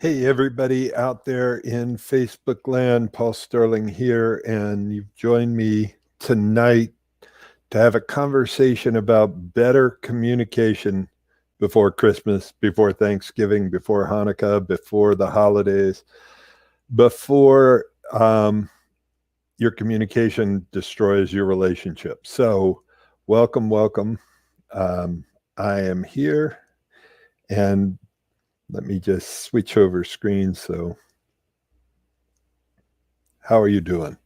Hey, everybody out there in Facebook land, Paul Sterling here, and you've joined me tonight to have a conversation about better communication before Christmas, before Thanksgiving, before Hanukkah, before the holidays, before your communication destroys your relationship. So, welcome. Um, I am here, and let me just switch over screens so how are you doing?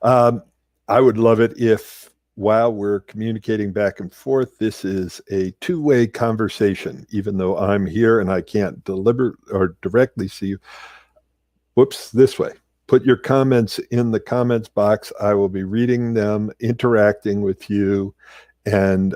Um, I would love it if, while we're communicating back and forth, this is a two-way conversation, even though I'm here and I can't deliver or directly see you. Whoops, this way. Put your comments in the comments box. I will be reading them, interacting with you, and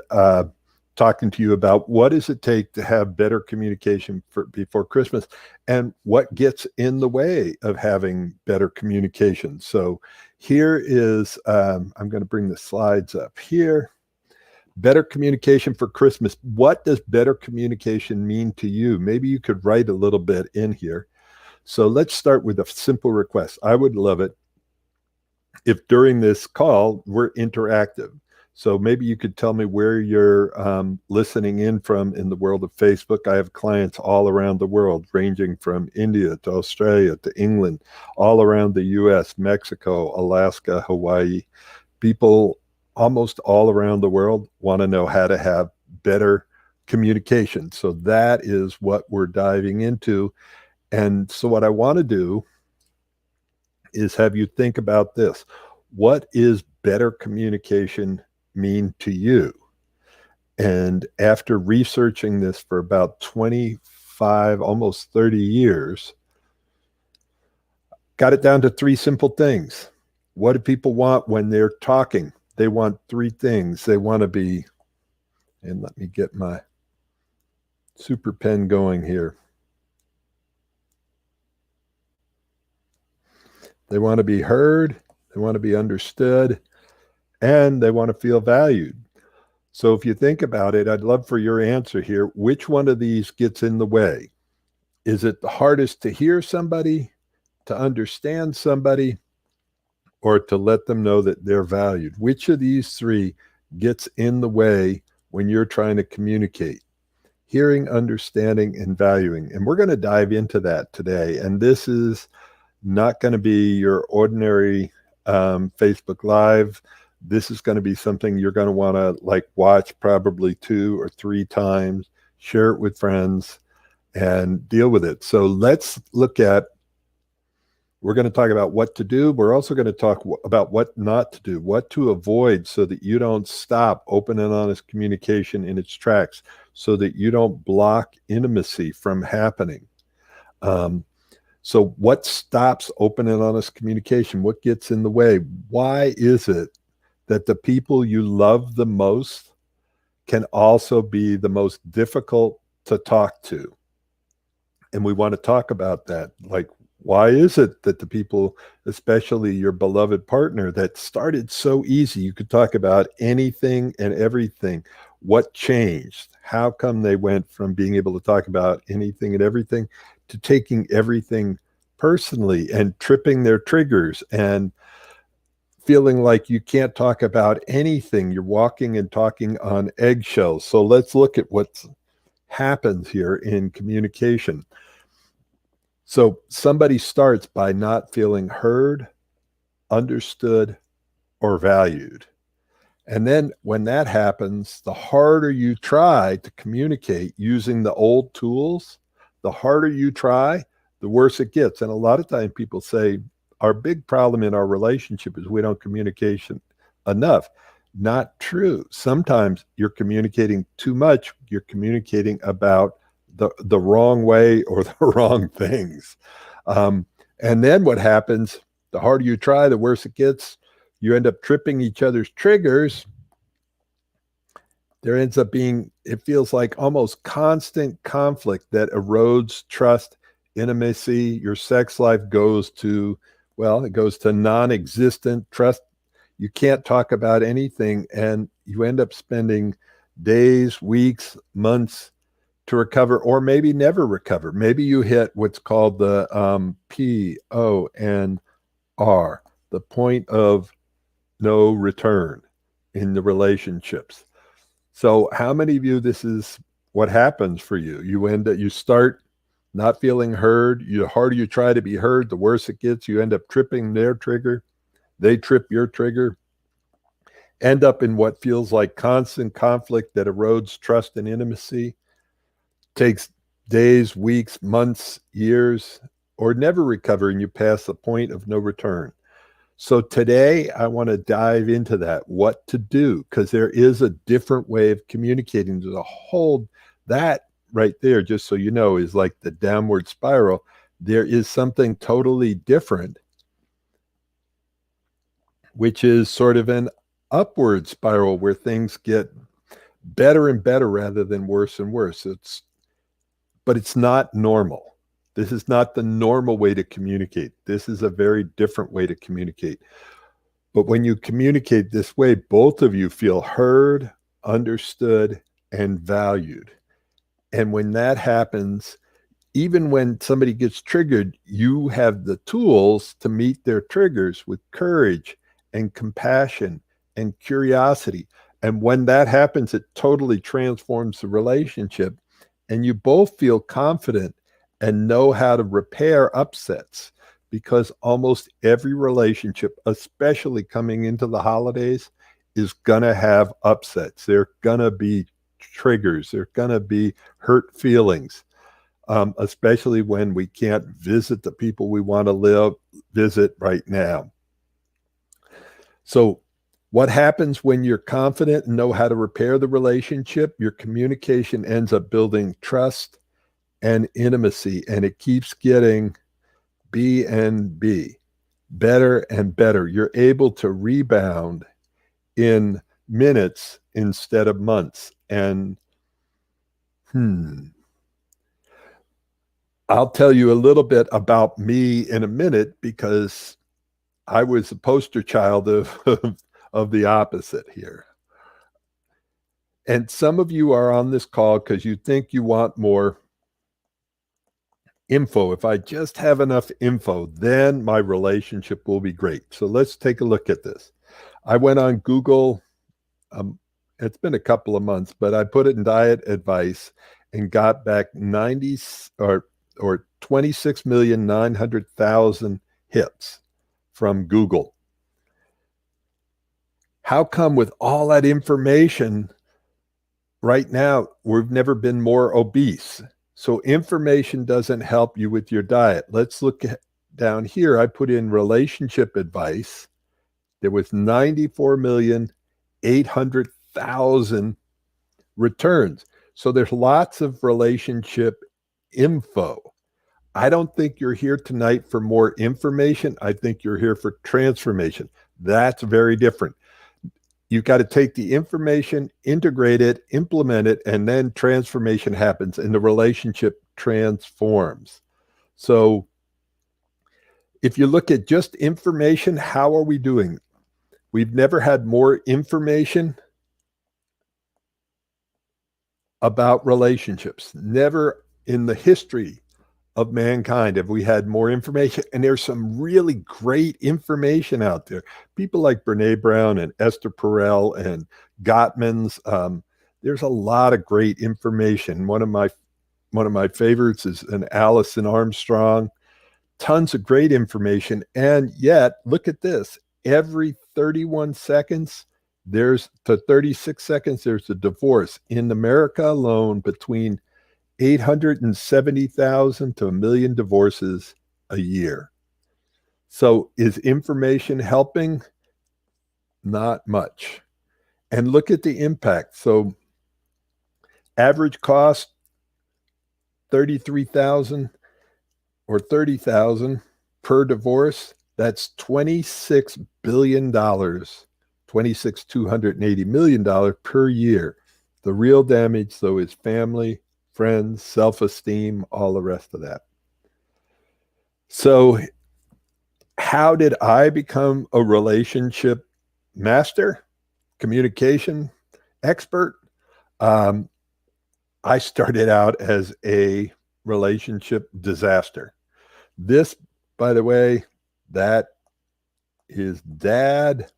talking to you about what does it take to have better communication before Christmas and what gets in the way of having better communication. So here is, I'm going to bring the slides up here. Better communication for Christmas. What does better communication mean to you? Maybe you could write a little bit in here. So let's start with a simple request. I would love it if during this call we're interactive. So maybe you could tell me where you're listening in from in the world of Facebook. I have clients all around the world, ranging from India to Australia to England, all around the US, Mexico, Alaska, Hawaii. People almost all around the world want to know how to have better communication. So that is what we're diving into. And so what I want to do is have you think about this. What is better communication mean to you? And after researching this for about 25, almost 30 years, got it down to three simple things. What do people want when they're talking? They want three things. They want to be, and let me get my super pen going here. They want to be heard, they want to be understood, and they want to feel valued. So if you think about it, I'd love for your answer here. Which one of these gets in the way? Is it the hardest to hear somebody, to understand somebody, or to let them know that they're valued? Which of these three gets in the way when you're trying to communicate? Hearing, understanding, and valuing. And we're going to dive into that today. And this is not going to be your ordinary Facebook Live. This is going to be something you're going to want to watch probably 2 or 3 times, share it with friends, and deal with it. So let's look at, we're going to talk about what to do. We're also going to talk about what not to do, what to avoid so that you don't stop open and honest communication in its tracks, so that you don't block intimacy from happening. So what stops open and honest communication? What gets in the way? Why is it that the people you love the most can also be the most difficult to talk to? And we want to talk about that. Like, why is it that the people, especially your beloved partner, that started so easy, you could talk about anything and everything? What changed? How come they went from being able to talk about anything and everything to taking everything personally and tripping their triggers and feeling like you can't talk about anything? You're walking and talking on eggshells. So let's look at what happens here in communication. So somebody starts by not feeling heard, understood, or valued. And then when that happens, the harder you try to communicate using the old tools, the harder you try, the worse it gets. And a lot of times people say, our big problem in our relationship is we don't communicate enough. Not true. Sometimes you're communicating too much. You're communicating about the wrong way or the wrong things. And then what happens, the harder you try, the worse it gets. You end up tripping each other's triggers. There ends up being, it feels like almost constant conflict that erodes trust, intimacy. Your sex life goes to, well, it goes to non-existent. Trust, you can't talk about anything, and you end up spending days, weeks, months to recover, or maybe never recover. Maybe you hit what's called the PONR, the point of no return in the relationships. So how many of you, this is what happens for you? You start not feeling heard. The harder you try to be heard, the worse it gets. You end up tripping their trigger. They trip your trigger. End up in what feels like constant conflict that erodes trust and intimacy. Takes days, weeks, months, years, or never recover, and you pass the point of no return. So today I want to dive into that, what to do, because there is a different way of communicating. There's a whole, that right there, just so you know, is like the downward spiral. There is something totally different, which is sort of an upward spiral where things get better and better rather than worse and worse. But it's not normal. This is not the normal way to communicate. This is a very different way to communicate. But when you communicate this way, both of you feel heard, understood, and valued. And when that happens, even when somebody gets triggered, you have the tools to meet their triggers with courage and compassion and curiosity. And when that happens, it totally transforms the relationship. And you both feel confident and know how to repair upsets, because almost every relationship, especially coming into the holidays, is going to have upsets. There are going to be triggers. There are going to be hurt feelings, especially when we can't visit the people we want to visit right now. So what happens when you're confident and know how to repair the relationship? Your communication ends up building trust and intimacy, and it keeps getting B&B, better and better. You're able to rebound in minutes instead of months. And I'll tell you a little bit about me in a minute, because I was a poster child of the opposite here. And some of you are on this call because you think you want more info. If I just have enough info, then my relationship will be great. So let's take a look at this. I went on Google. It's been a couple of months, but I put it in diet advice and got back 26,900,000 hits from Google. How come with all that information right now, we've never been more obese? So information doesn't help you with your diet. Let's look down here. I put in relationship advice. There was 94,800,000 returns. So there's lots of relationship info. I don't think you're here tonight for more information. I think you're here for transformation. That's very different. You've got to take the information, integrate it, implement it, and then transformation happens and the relationship transforms. So if you look at just information, how are we doing? We've never had more information about relationships. Never in the history of mankind have we had more information. And there's some really great information out there. People like Brene Brown and Esther Perel and Gottman's. There's a lot of great information. One of my favorites is an Alison Armstrong. Tons of great information. And yet, look at this. Every 31 seconds, to 36 seconds, there's a divorce. In America alone, between 870,000 to 1 million divorces a year. So is information helping? Not much. And look at the impact. So average cost, 33,000 or 30,000 per divorce. That's $26 billion, $280 million per year. The real damage, though, is family, friends, self-esteem, all the rest of that. So how did I become a relationship master, communication expert? I I started out as a relationship disaster. This, by the way, that is dad,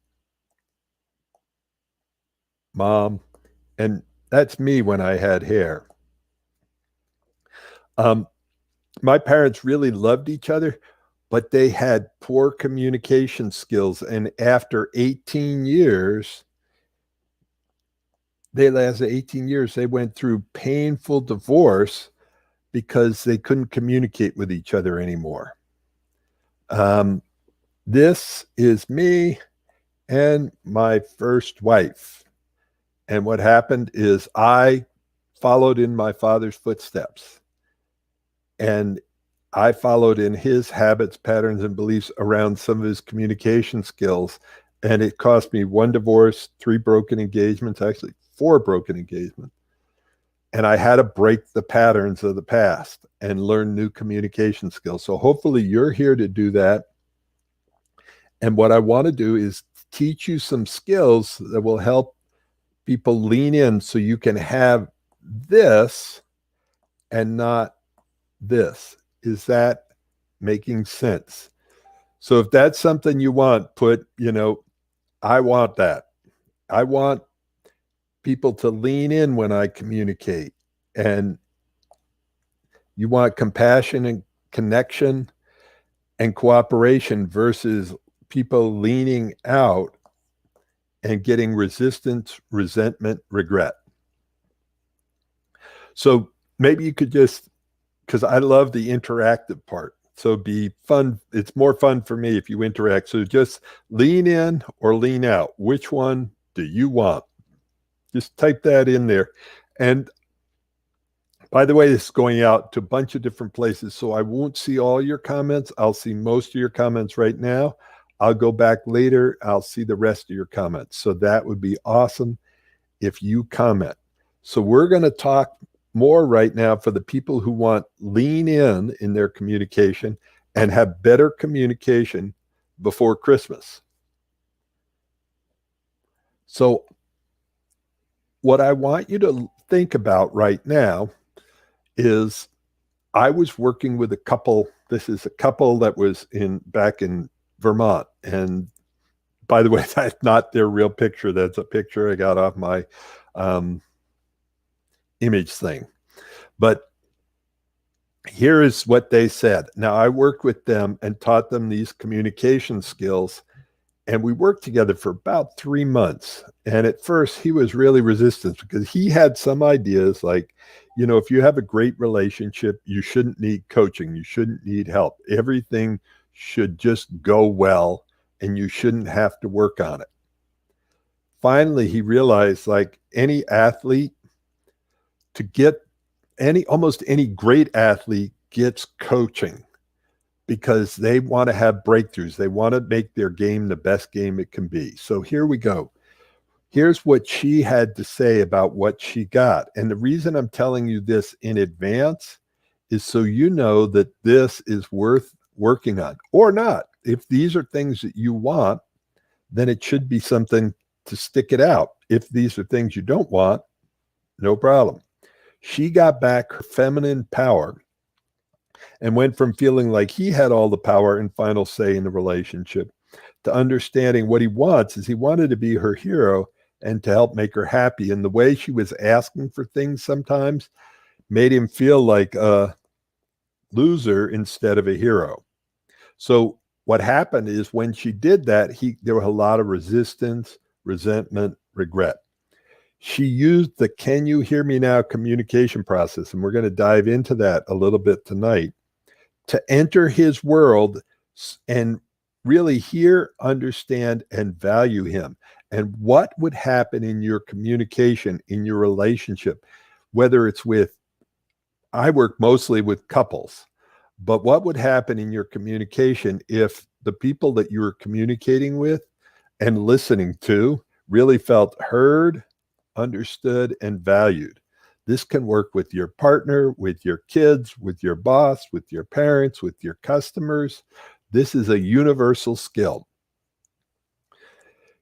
mom, and that's me when I had hair. Um, my parents really loved each other, but they had poor communication skills. And after 18 years, they lasted 18 years, they went through painful divorce because they couldn't communicate with each other anymore. Um, this is me and my first wife. And what happened is I followed in my father's footsteps. And I followed in his habits, patterns, and beliefs around some of his communication skills. And it cost me one divorce, 3 broken engagements, actually 4 broken engagements. And I had to break the patterns of the past and learn new communication skills. So hopefully you're here to do that. And what I want to do is teach you some skills that will help people lean in so you can have this and not this. Is that making sense? So if that's something you want, put, I want that. I want people to lean in when I communicate. And you want compassion and connection and cooperation versus people leaning out and getting resistance, resentment, regret. So maybe you could just, because I love the interactive part. So be fun. It's more fun for me if you interact. So just lean in or lean out. Which one do you want? Just type that in there. And by the way, this is going out to a bunch of different places. So I won't see all your comments. I'll see most of your comments right now. I'll go back later. I'll see the rest of your comments. So that would be awesome if you comment. So we're going to talk more right now for the people who want lean in their communication and have better communication before Christmas. So what I want you to think about right now is I was working with a couple. This is a couple that was back in Vermont. And by the way, that's not their real picture. That's a picture I got off my image thing. But here is what they said. Now, I worked with them and taught them these communication skills. And we worked together for about 3 months. And at first, he was really resistant because he had some ideas like, if you have a great relationship, you shouldn't need coaching. You shouldn't need help. Everything should just go well, and you shouldn't have to work on it. Finally, he realized, like any athlete, to get almost any great athlete gets coaching because they want to have breakthroughs. They want to make their game the best game it can be. So here we go. Here's what she had to say about what she got. And the reason I'm telling you this in advance is so you know that this is worth working on or not. If these are things that you want, then it should be something to stick it out. If these are things you don't want, no problem. She got back her feminine power and went from feeling like he had all the power and final say in the relationship to understanding what he wants is he wanted to be her hero and to help make her happy. And the way she was asking for things sometimes made him feel like a loser instead of a hero. So what happened is when she did that, there was a lot of resistance, resentment, regret. She used the "can you hear me now" communication process, and we're going to dive into that a little bit tonight, to enter his world and really hear, understand, and value him. And what would happen in your communication, in your relationship, whether it's I work mostly with couples, but what would happen in your communication if the people that you were communicating with and listening to really felt heard, understood, and valued? This can work with your partner, with your kids, with your boss, with your parents, with your customers. This is a universal skill.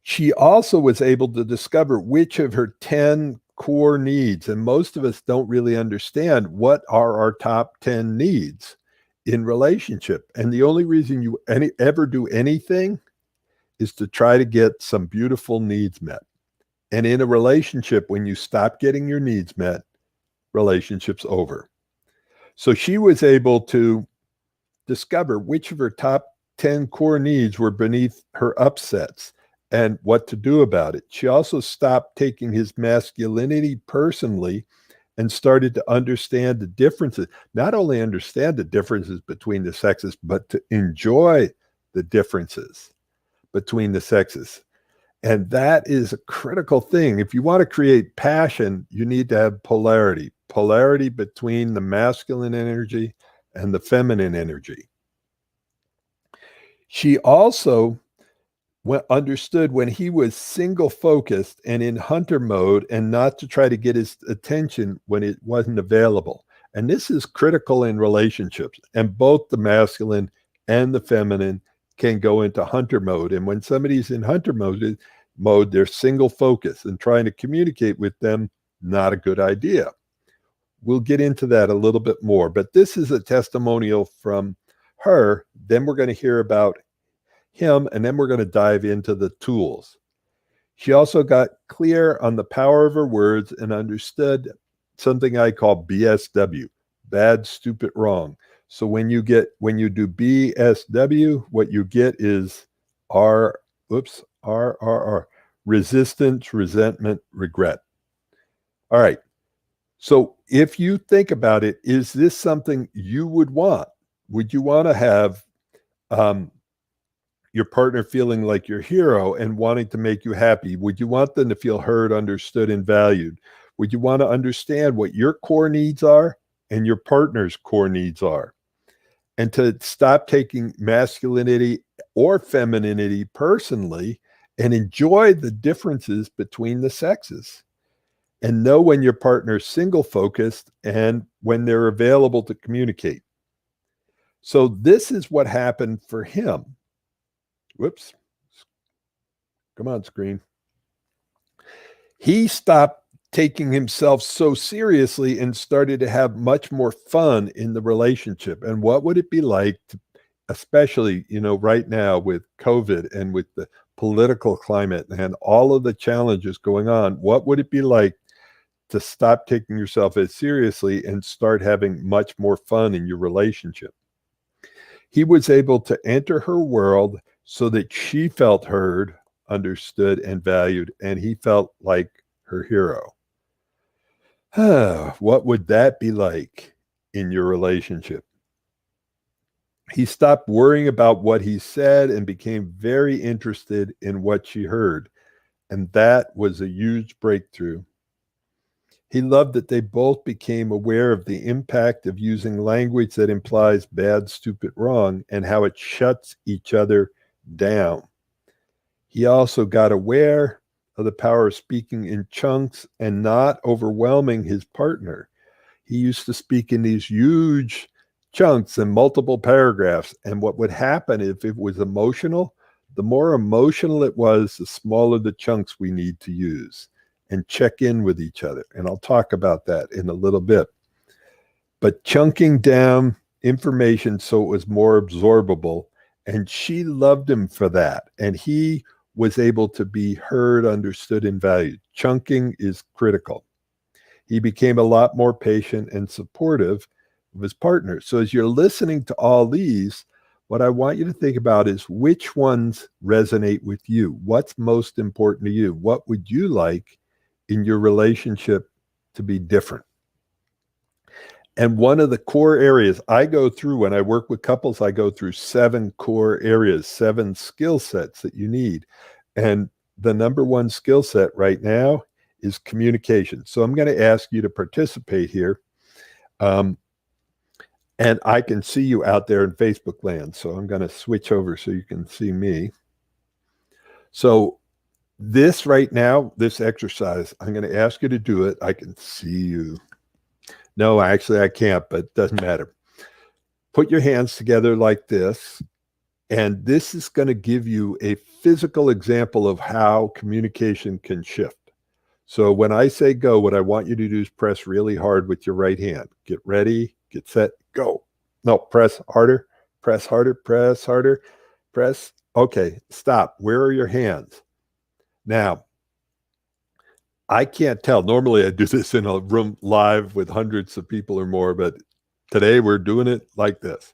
She also was able to discover which of her 10 core needs, and most of us don't really understand what are our top 10 needs in relationship. And the only reason you ever do anything is to try to get some beautiful needs met. And in a relationship, when you stop getting your needs met, relationship's over. So she was able to discover which of her top 10 core needs were beneath her upsets and what to do about it. She also stopped taking his masculinity personally and started to understand the differences, not only understand the differences between the sexes, but to enjoy the differences between the sexes. And that is a critical thing. If you want to create passion, you need to have polarity between the masculine energy and the feminine energy. She also understood when he was single focused and in hunter mode and not to try to get his attention when it wasn't available. And this is critical in relationships. And both the masculine and the feminine can go into hunter mode. And when somebody's in hunter mode, they're single focused, and trying to communicate with them, not a good idea. We'll get into that a little bit more, but this is a testimonial from her. Then we're going to hear about him, and then we're going to dive into the tools. She also got clear on the power of her words and understood something I call BSW, bad, stupid, wrong. So when you do BSW, what you get is RRR, resistance, resentment, regret. All right. So if you think about it, is this something you would want? Would you want to have your partner feeling like your hero and wanting to make you happy? Would you want them to feel heard, understood, and valued? Would you want to understand what your core needs are and your partner's core needs are? And to stop taking masculinity or femininity personally and enjoy the differences between the sexes. And know when your partner's single focused and when they're available to communicate. So this is what happened for him. Whoops. Come on, screen. He stopped taking himself so seriously and started to have much more fun in the relationship. And what would it be like to, especially, right now with COVID and with the political climate and all of the challenges going on, what would it be like to stop taking yourself as seriously and start having much more fun in your relationship? He was able to enter her world so that she felt heard, understood, and valued, and he felt like her hero. What would that be like in your relationship? He stopped worrying about what he said and became very interested in what she heard. And that was a huge breakthrough. He loved that they both became aware of the impact of using language that implies bad, stupid, wrong, and how it shuts each other down. He also got aware of the power of speaking in chunks and not overwhelming his partner. He used to speak in these huge chunks and multiple paragraphs. And what would happen if it was emotional, the more emotional it was, the smaller the chunks we need to use and check in with each other. And I'll talk about that in a little bit. But chunking down information so it was more absorbable. And she loved him for that. And he was able to be heard, understood, and valued. Chunking is critical. He became a lot more patient and supportive of his partner. So as you're listening to all these, what I want you to think about is which ones resonate with you. What's most important to you? What would you like in your relationship to be different? And one of the core areas I go through when I work with couples, I go through 7 core areas, 7 skill sets that you need. And the number one skill set right now is communication. So I'm going to ask you to participate here. And I can see you out there in Facebook land. So I'm going to switch over so you can see me. So this right now, this exercise, I'm going to ask you to do it. I can see you. No, actually I can't, but it doesn't matter. Put your hands together like this. And this is going to give you a physical example of how communication can shift. So when I say go, what I want you to do is press really hard with your right hand. Get ready, get set, go. No, press harder, press harder, press harder, press. Okay, stop. Where are your hands? Now, I can't tell. Normally I do this in a room live with hundreds of people or more, but today we're doing it like this.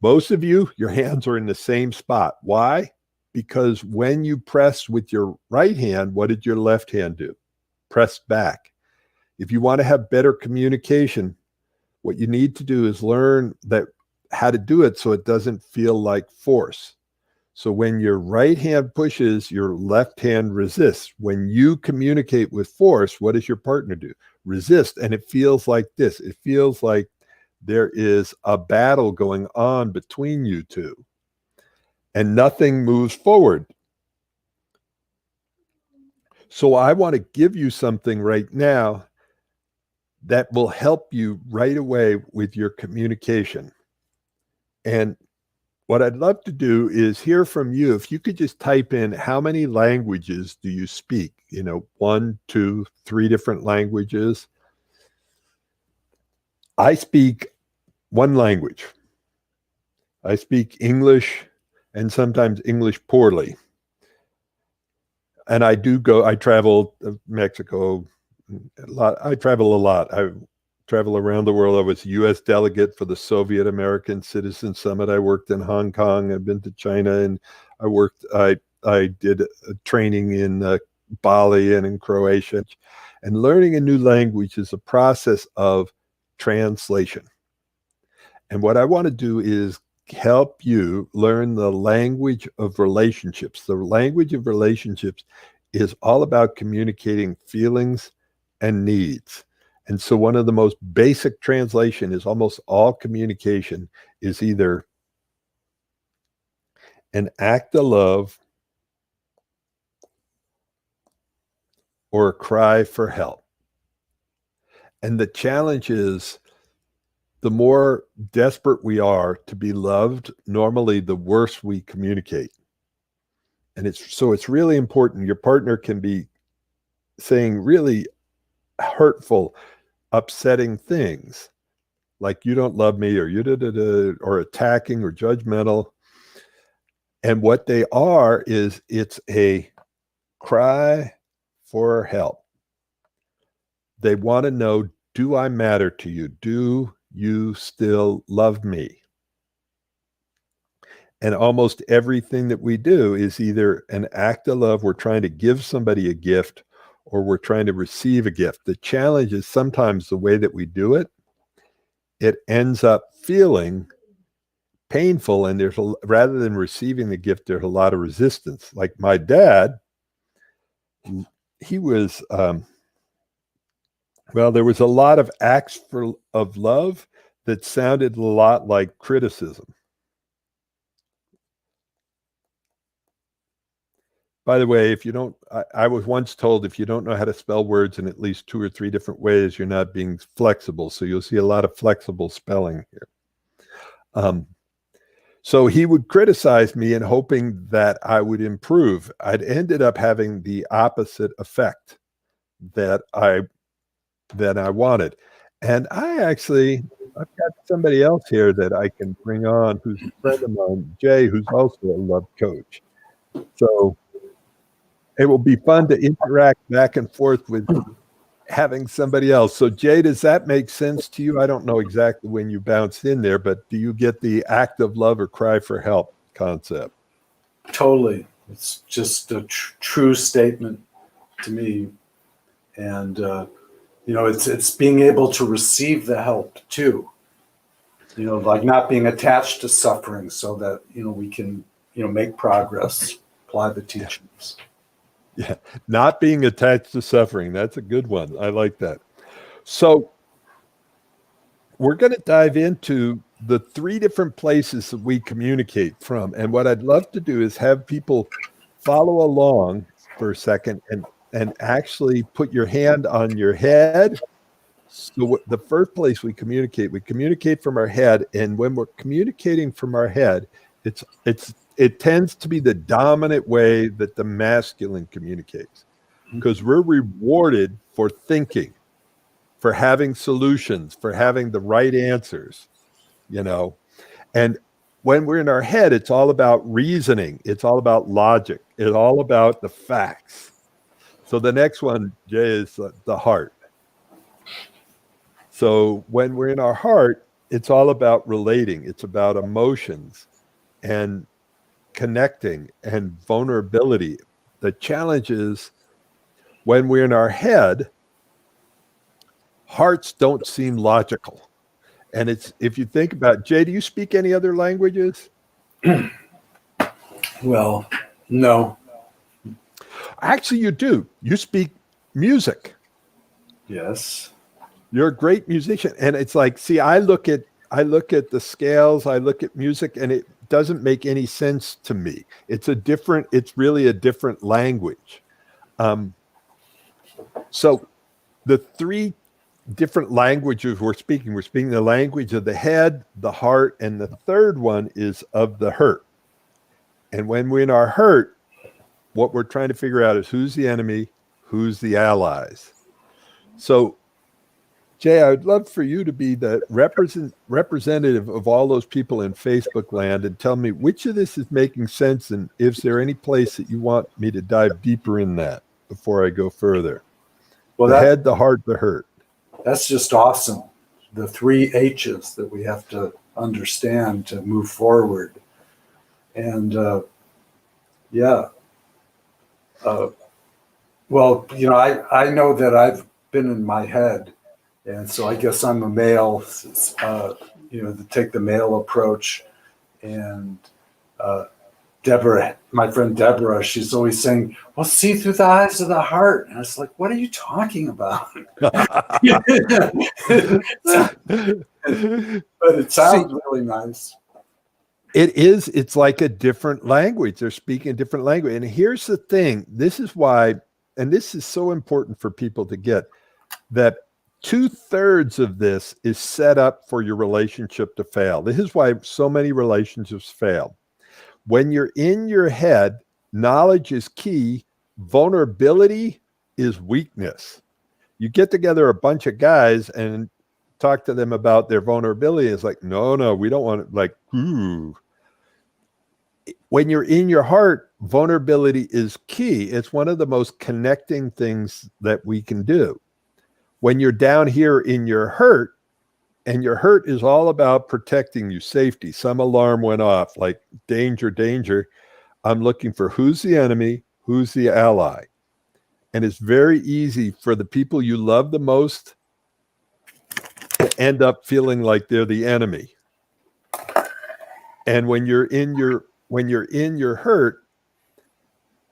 Most of you, your hands are in the same spot. Why? Because when you press with your right hand, what did your left hand do? Press back. If you want to have better communication, what you need to do is learn that how to do it so it doesn't feel like force. So when your right hand pushes, your left hand resists. When you communicate with force, what does your partner do? Resist. And it feels like this. It feels like there is a battle going on between you two, and nothing moves forward. So I want to give you something right now that will help you right away with your communication. And what I'd love to do is hear from you. If you could just type in, how many languages do you speak? 1, 2, 3 different languages. I speak one language. I speak English, and sometimes English poorly. And I travel Mexico a lot. I travel a lot. I travel around the world. I was a U.S. delegate for the Soviet American Citizen Summit. I worked in Hong Kong. I've been to China, and I did a training in Bali and in Croatia. And learning a new language is a process of translation. And what I want to do is help you learn the language of relationships. The language of relationships is all about communicating feelings and needs. And so one of the most basic translation is almost all communication is either an act of love or a cry for help. And the challenge is, the more desperate we are to be loved, normally the worse we communicate. And it's really important. Your partner can be saying really hurtful, upsetting things like you don't love me, or you or attacking or judgmental. And what they are is it's a cry for help. They want to know, do I matter to you? Do you still love me? And almost everything that we do is either an act of love, we're trying to give somebody a gift, or we're trying to receive a gift. The challenge is sometimes the way that we do it, it ends up feeling painful, and rather than receiving the gift, there's a lot of resistance. Like my dad, he was, there was a lot of acts of love that sounded a lot like criticism. By the way, I was once told, if you don't know how to spell words in at least 2 or 3 different ways, you're not being flexible. So you'll see a lot of flexible spelling here. So he would criticize me in hoping that I would improve. I'd ended up having the opposite effect that I wanted. And I've got somebody else here that I can bring on who's a friend of mine, Jay, who's also a love coach. So it will be fun to interact back and forth with having somebody else. So Jay, does that make sense to you? I don't know exactly when you bounced in there, but do you get the act of love or cry for help concept? Totally. It's just a true statement to me. And, it's being able to receive the help too, like not being attached to suffering so that, we can, make progress, apply the teachings. Yeah, not being attached to suffering. That's a good one. I like that. So we're going to dive into the 3 different places that we communicate from. And what I'd love to do is have people follow along for a second and actually put your hand on your head. So the first place we communicate from our head. And when we're communicating from our head, it tends to be the dominant way that the masculine communicates. because we're rewarded for thinking, for having solutions, for having the right answers, you know. And when we're in our head, it's all about reasoning. It's all about logic. It's all about the facts. So the next one, Jay, is the heart. So when we're in our heart, it's all about relating. It's about emotions and connecting and vulnerability. The challenge is when we're in our head, hearts don't seem logical. And it's, if you think about, Jay, do you speak any other languages? Well, no. Actually, you do. You speak music. Yes. You're a great musician. And it's like, see, I look at the scales, I look at music, and it doesn't make any sense to me. It's really a different language. So the three different languages we're speaking the language of the head, the heart, and the third one is of the hurt. And when we're in our hurt, what we're trying to figure out is who's the enemy, who's the allies. So, Jay, I would love for you to be the representative of all those people in Facebook land and tell me which of this is making sense, and is there any place that you want me to dive deeper in that before I go further? Well, the head, the heart, the hurt. That's just awesome. The 3 H's that we have to understand to move forward. And well, you know, I know that I've been in my head, and so I guess I'm a male, you know, to take the male approach. And Deborah, my friend Deborah, she's always saying, well, see through the eyes of the heart. And I was like, what are you talking about? But it sounds really nice. It is. It's like a different language. They're speaking a different language. And here's the thing. This is why, and this is so important for people to get, that 2/3 of this is set up for your relationship to fail. This is why so many relationships fail. When you're in your head, knowledge is key. Vulnerability is weakness. You get together a bunch of guys and talk to them about their vulnerability. It's like, no, we don't want it. Like, ooh. When you're in your heart, vulnerability is key. It's one of the most connecting things that we can do. When you're down here in your hurt, and your hurt is all about protecting you, safety. Some alarm went off, like danger, danger. I'm looking for who's the enemy, who's the ally. And it's very easy for the people you love the most to end up feeling like they're the enemy. And when you're in your hurt,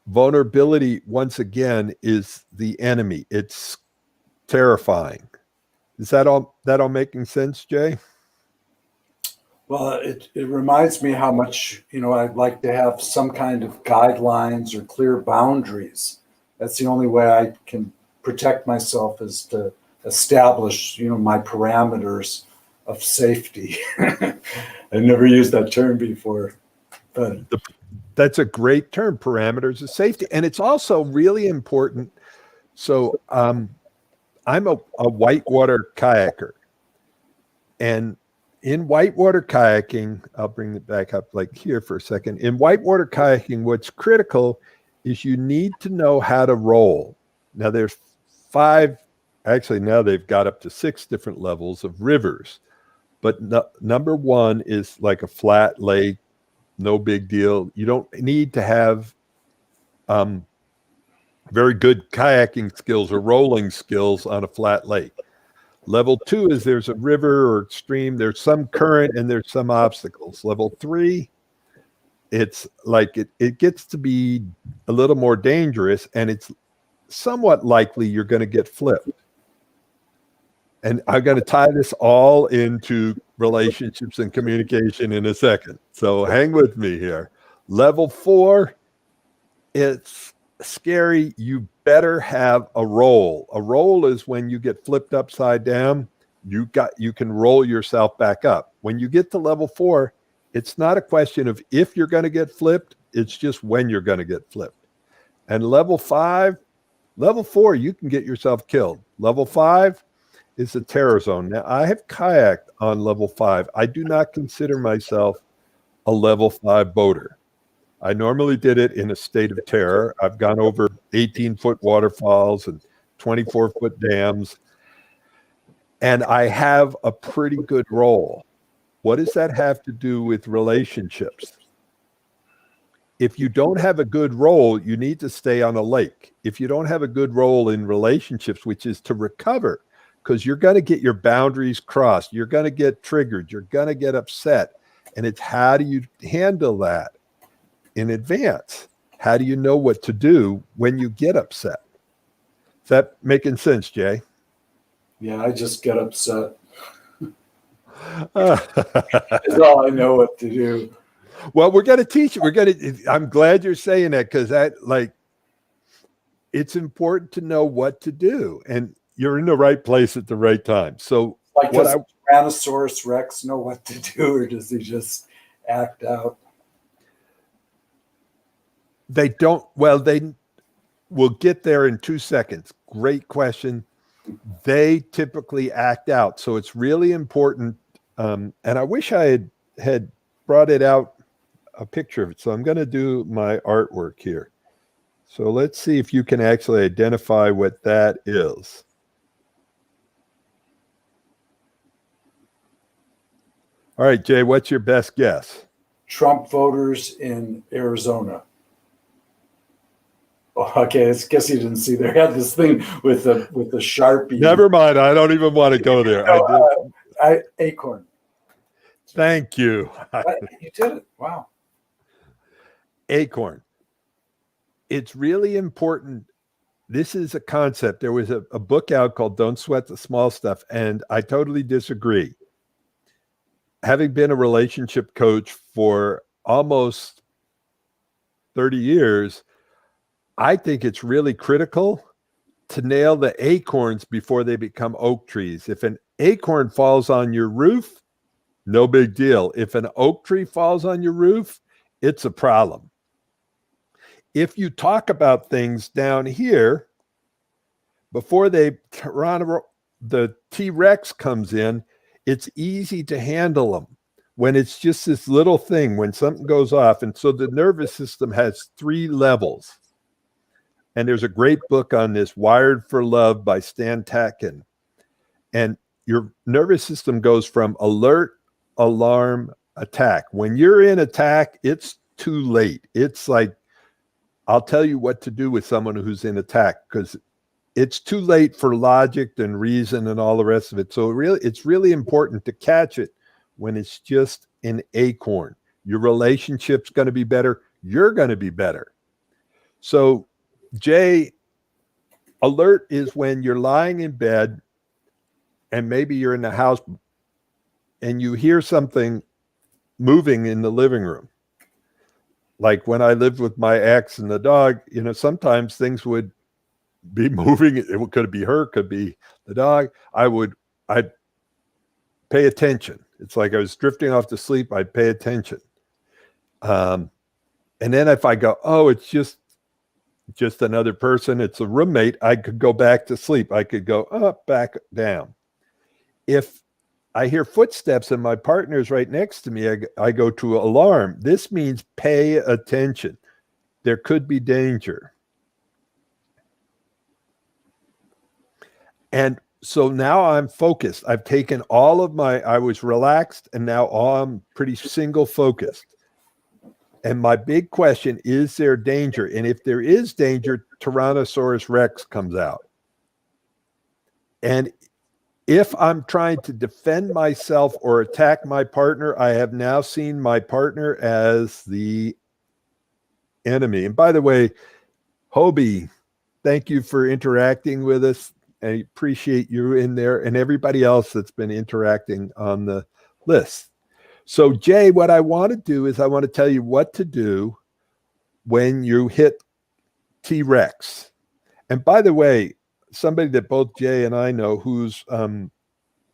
vulnerability, once again, is the enemy. It's terrifying. Is that all making sense, Jay? Well, it reminds me how much, you know, I'd like to have some kind of guidelines or clear boundaries. That's the only way I can protect myself, is to establish, you know, my parameters of safety. I've never used that term before, but that's a great term, parameters of safety. And it's also really important. So I'm a whitewater kayaker. And in whitewater kayaking, I'll bring it back up like here for a second. In whitewater kayaking, what's critical is you need to know how to roll. Now there's 5, actually now they've got up to 6 different levels of rivers. But number 1 is like a flat lake, no big deal. You don't need to have very good kayaking skills or rolling skills on a flat lake. Level 2 is there's a river or stream, there's some current and there's some obstacles. Level 3, it's like it gets to be a little more dangerous, and it's somewhat likely you're going to get flipped. And I'm going to tie this all into relationships and communication in a second. So hang with me here. Level 4, it's scary. You better have a roll. A roll is when you get flipped upside down, you can roll yourself back up. When you get to level 4, it's not a question of if you're going to get flipped, it's just when you're going to get flipped. And level 5, Level 4, you can get yourself killed. Level 5 is a terror zone. Now, I have kayaked on level 5. I do not consider myself a level 5 boater. I normally did it in a state of terror. I've gone over 18-foot waterfalls and 24-foot dams, and I have a pretty good roll. What does that have to do with relationships? If you don't have a good role, you need to stay on a lake. If you don't have a good role in relationships, which is to recover, because you're going to get your boundaries crossed, you're going to get triggered, you're going to get upset. And it's how do you handle that in advance? How do you know what to do when you get upset? Is that making sense, Jay? Yeah, I just get upset. Well, That's all I know what to do. we're going to teach you. I'm glad you're saying that, because it's important to know what to do, and you're in the right place at the right time. So Like, does Tyrannosaurus Rex know what to do, or does he just act out? They don't. Well, they will get there in 2 seconds. Great question. They typically act out. So it's really important. And I wish I had brought it out, a picture of it. So I'm going to do my artwork here. So let's see if you can actually identify what that is. All right, Jay, what's your best guess? Trump voters in Arizona. Oh, okay, I guess you didn't see. They had this thing with the Sharpie. Never mind. I don't even want to go there. Acorn. Thank you. You did it. Wow. Acorn. It's really important. This is a concept. There was a book out called Don't Sweat the Small Stuff, and I totally disagree. Having been a relationship coach for almost 30 years, I think it's really critical to nail the acorns before they become oak trees. If an acorn falls on your roof, no big deal. If an oak tree falls on your roof, it's a problem. If you talk about things down here, before the T-Rex comes in, it's easy to handle them when it's just this little thing, when something goes off. And so the nervous system has 3 levels. And there's a great book on this, Wired for Love by Stan Tatkin. And your nervous system goes from alert, alarm, attack. When you're in attack, it's too late. It's like, I'll tell you what to do with someone who's in attack, because it's too late for logic and reason and all the rest of it. So it's really important to catch it when it's just an acorn. Your relationship's going to be better. You're going to be better. So, Jay, alert is when you're lying in bed and maybe you're in the house and you hear something moving in the living room. Like when I lived with my ex and the dog, sometimes things would be moving. It could be her, could be the dog. I'd pay attention. It's like I was drifting off to sleep. I'd pay attention. And then if I go, oh, it's just another person, it's a roommate, I could go back to sleep. I could go up, back, down. If I hear footsteps and my partner's right next to me, I go to alarm. This means pay attention. There could be danger. And so now I'm focused. I've taken I was relaxed, and now I'm pretty single focused. And my big question, is there danger? And if there is danger, Tyrannosaurus Rex comes out. And if I'm trying to defend myself or attack my partner, I have now seen my partner as the enemy. And by the way, Hobie, thank you for interacting with us. I appreciate you in there and everybody else that's been interacting on the list. So, Jay, what I want to do is I want to tell you what to do when you hit T-Rex. And by the way, somebody that both Jay and I know who's an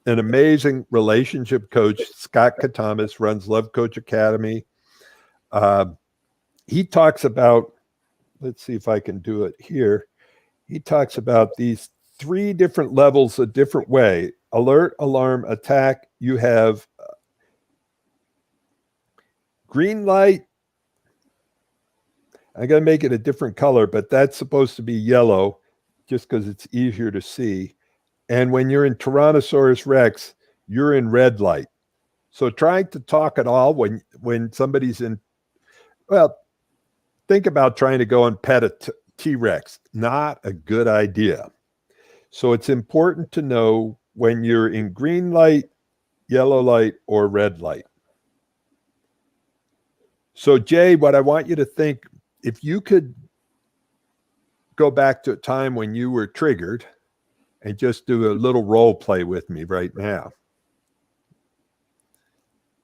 amazing relationship coach, Scott Katamas, runs Love Coach Academy. He talks about, let's see if I can do it here. He talks about these three different levels a different way: alert, alarm, attack. You have green light. I'm going to make it a different color, but that's supposed to be yellow just because it's easier to see. And when you're in Tyrannosaurus Rex, you're in red light. So trying to talk at all when somebody's in, well, think about trying to go and pet a T-Rex. Not a good idea. So it's important to know when you're in green light, yellow light, or red light. So Jay, what I want you to think, if you could go back to a time when you were triggered and just do a little role play with me right now.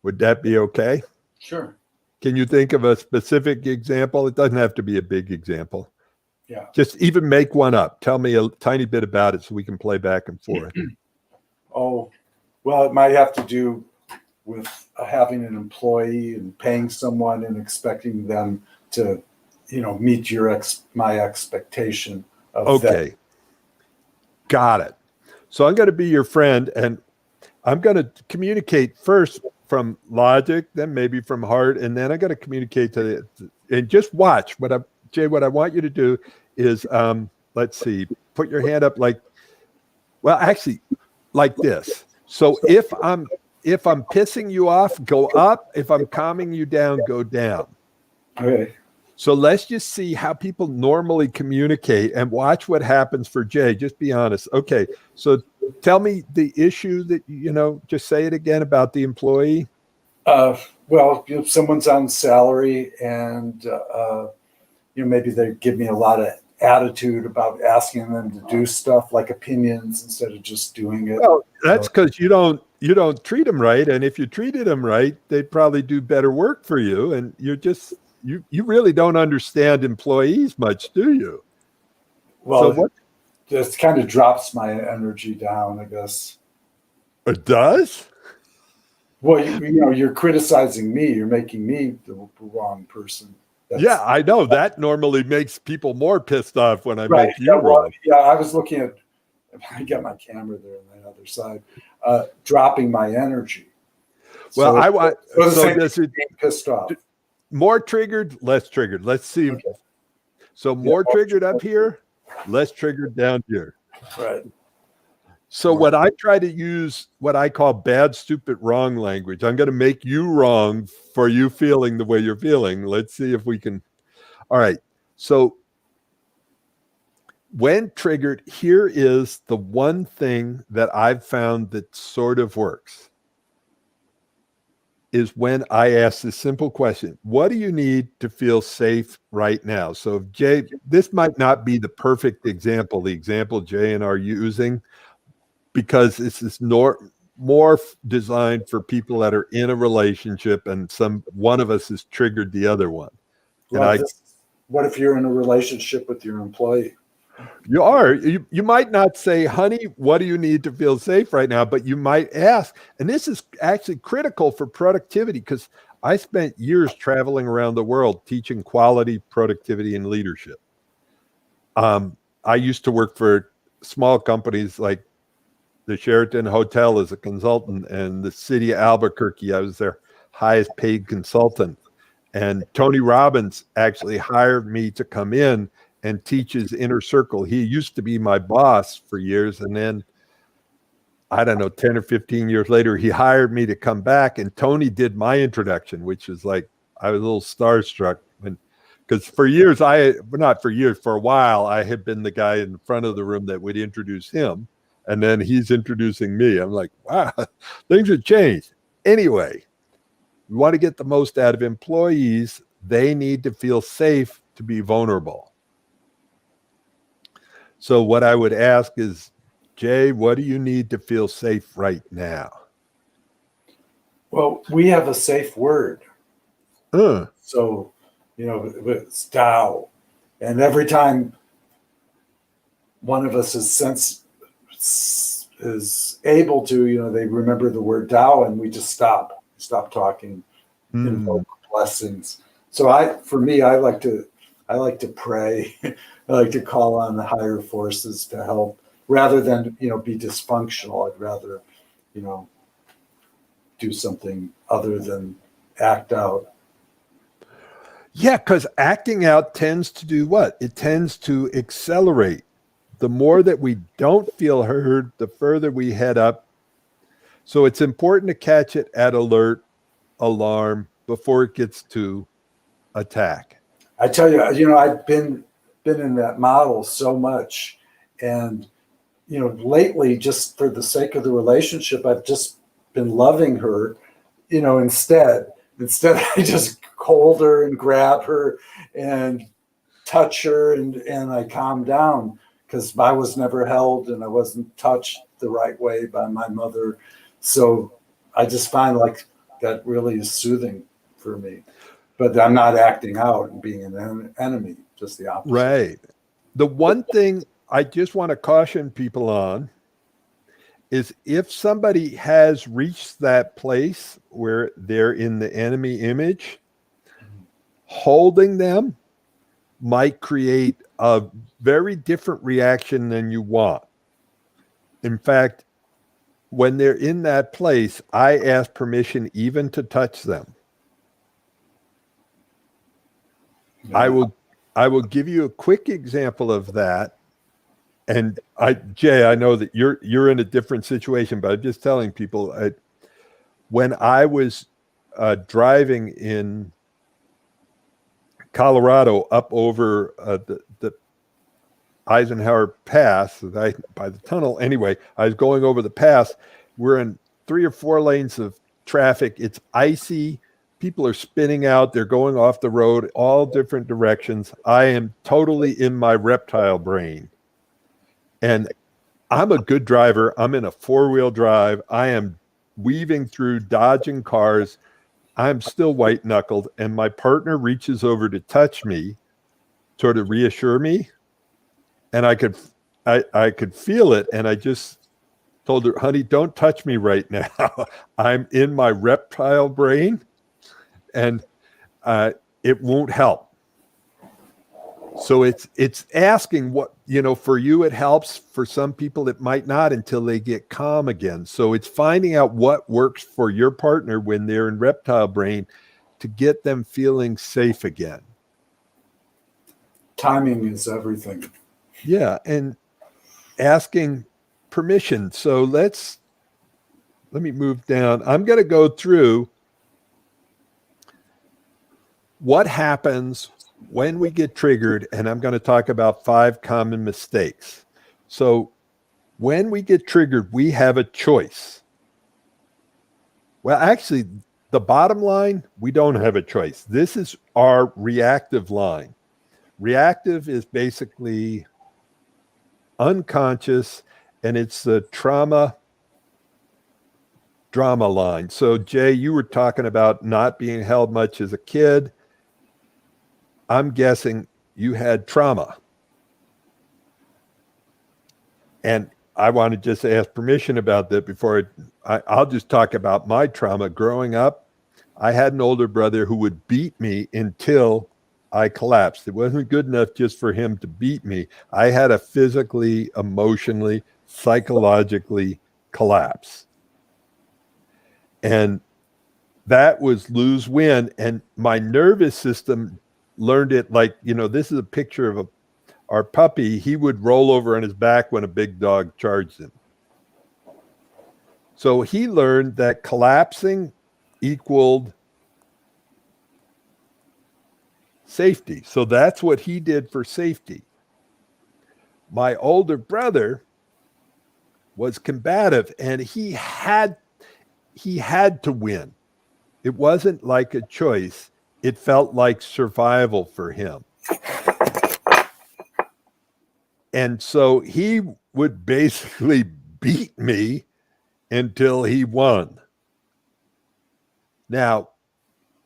Would that be okay? Sure. Can you think of a specific example? It doesn't have to be a big example. Yeah. Just even make one up. Tell me a tiny bit about it so we can play back and forth. Oh, well, it might have to do with having an employee and paying someone and expecting them to, meet my expectation of them. Okay. Got it. So I'm going to be your friend, and I'm going to communicate first from logic, then maybe from heart, and then I got to communicate and just watch Jay, what I want you to do is, let's see, put your hand up like this. So if I'm pissing you off, go up. If I'm calming you down, go down. Okay. So let's just see how people normally communicate and watch what happens for Jay. Just be honest. Okay. So tell me the issue that, just say it again about the employee. Well, if someone's on salary and, maybe they give me a lot of attitude about asking them to do stuff like opinions instead of just doing it. Well, that's because you don't treat them right. And if you treated them right, they'd probably do better work for you. And you really don't understand employees much, do you? Well, so this kind of drops my energy down, I guess. It does? Well, you're criticizing me. You're making me the wrong person. Yeah, I know. That normally makes people more pissed off when I right. make you wrong. Yeah, I was looking at, I got my camera there on the other side, dropping my energy. Well, I want, so does it being pissed off? More triggered, less triggered. Let's see. Okay. So more triggered up here, less triggered down here. Right. So what I try to use, what I call bad, stupid, wrong language. I'm going to make you wrong for you feeling the way you're feeling. Let's see if we can. All right. So when triggered, here is the one thing that I've found that sort of works. Is when I ask this simple question: what do you need to feel safe right now? So Jay, this might not be the perfect example, the example Jay and I are using, because this is more designed for people that are in a relationship and one of us has triggered the other one. Well, what if you're in a relationship with your employee? You are. You might not say, honey, what do you need to feel safe right now? But you might ask. And this is actually critical for productivity, because I spent years traveling around the world teaching quality, productivity, and leadership. I used to work for small companies like the Sheraton Hotel as a consultant, and the city of Albuquerque. I was their highest paid consultant. And Tony Robbins actually hired me to come in and teach his inner circle. He used to be my boss for years. And then, I don't know, 10 or 15 years later, he hired me to come back. And Tony did my introduction, which is like, I was a little starstruck. Because for a while, I had been the guy in front of the room that would introduce him. And then he's introducing me. I'm like, wow, things have changed. Anyway, we want to get the most out of employees. They need to feel safe to be vulnerable. So what I would ask is, Jay, what do you need to feel safe right now? Well, we have a safe word. So, it's Tao. And every time one of us is able to, they remember the word Tao, and we just stop talking, invoke blessings. So I I like to pray. I like to call on the higher forces to help rather than, be dysfunctional. I'd rather, you know, do something other than act out. Yeah, because acting out tends to do what? It tends to accelerate. The more that we don't feel heard, the further we head up. So it's important to catch it at alert, alarm, before it gets to attack. I tell you, I've been in that model so much, and lately, just for the sake of the relationship, I've just been loving her. Instead, I just hold her and grab her and touch her, and I calm down because I was never held and I wasn't touched the right way by my mother. So I just find like that really is soothing for me. But I'm not acting out and being an enemy, just the opposite. Right. The one thing I just want to caution people on is if somebody has reached that place where they're in the enemy image, holding them might create a very different reaction than you want. In fact, when they're in that place, I ask permission even to touch them. Yeah. I will give you a quick example of that. And Jay, I know that you're in a different situation, but I'm just telling people when I was driving in Colorado up over the Eisenhower Pass by the tunnel. Anyway, I was going over the pass. We're in 3 or 4 lanes of traffic. It's icy. People are spinning out. They're going off the road, all different directions. I am totally in my reptile brain. And I'm a good driver. I'm in a 4-wheel drive. I am weaving through, dodging cars. I'm still white knuckled. And my partner reaches over to touch me, sort of reassure me. And I could feel it. And I just told her, honey, don't touch me right now. I'm in my reptile brain and it won't help. So it's asking what, for you, it helps. For some people, it might not until they get calm again. So it's finding out what works for your partner when they're in reptile brain to get them feeling safe again. Timing is everything. Yeah. And asking permission. So let me move down. I'm going to go through what happens when we get triggered, and I'm going to talk about 5 common mistakes. So when we get triggered, we have a choice. Well, actually, the bottom line, we don't have a choice. This is our reactive line. Reactive is basically unconscious, and it's the drama line. So Jay, you were talking about not being held much as a kid. I'm guessing you had trauma. And I want to just ask permission about that before I'll just talk about my trauma. Growing up, I had an older brother who would beat me until I collapsed. It wasn't good enough just for him to beat me. I had to physically, emotionally, psychologically collapse. And that was lose win. And my nervous system learned it like, this is a picture of our puppy. He would roll over on his back when a big dog charged him. So he learned that collapsing equaled safety. So that's what he did for safety. My older brother was combative, and he had to win. It wasn't like a choice. It felt like survival for him. And so he would basically beat me until he won. Now,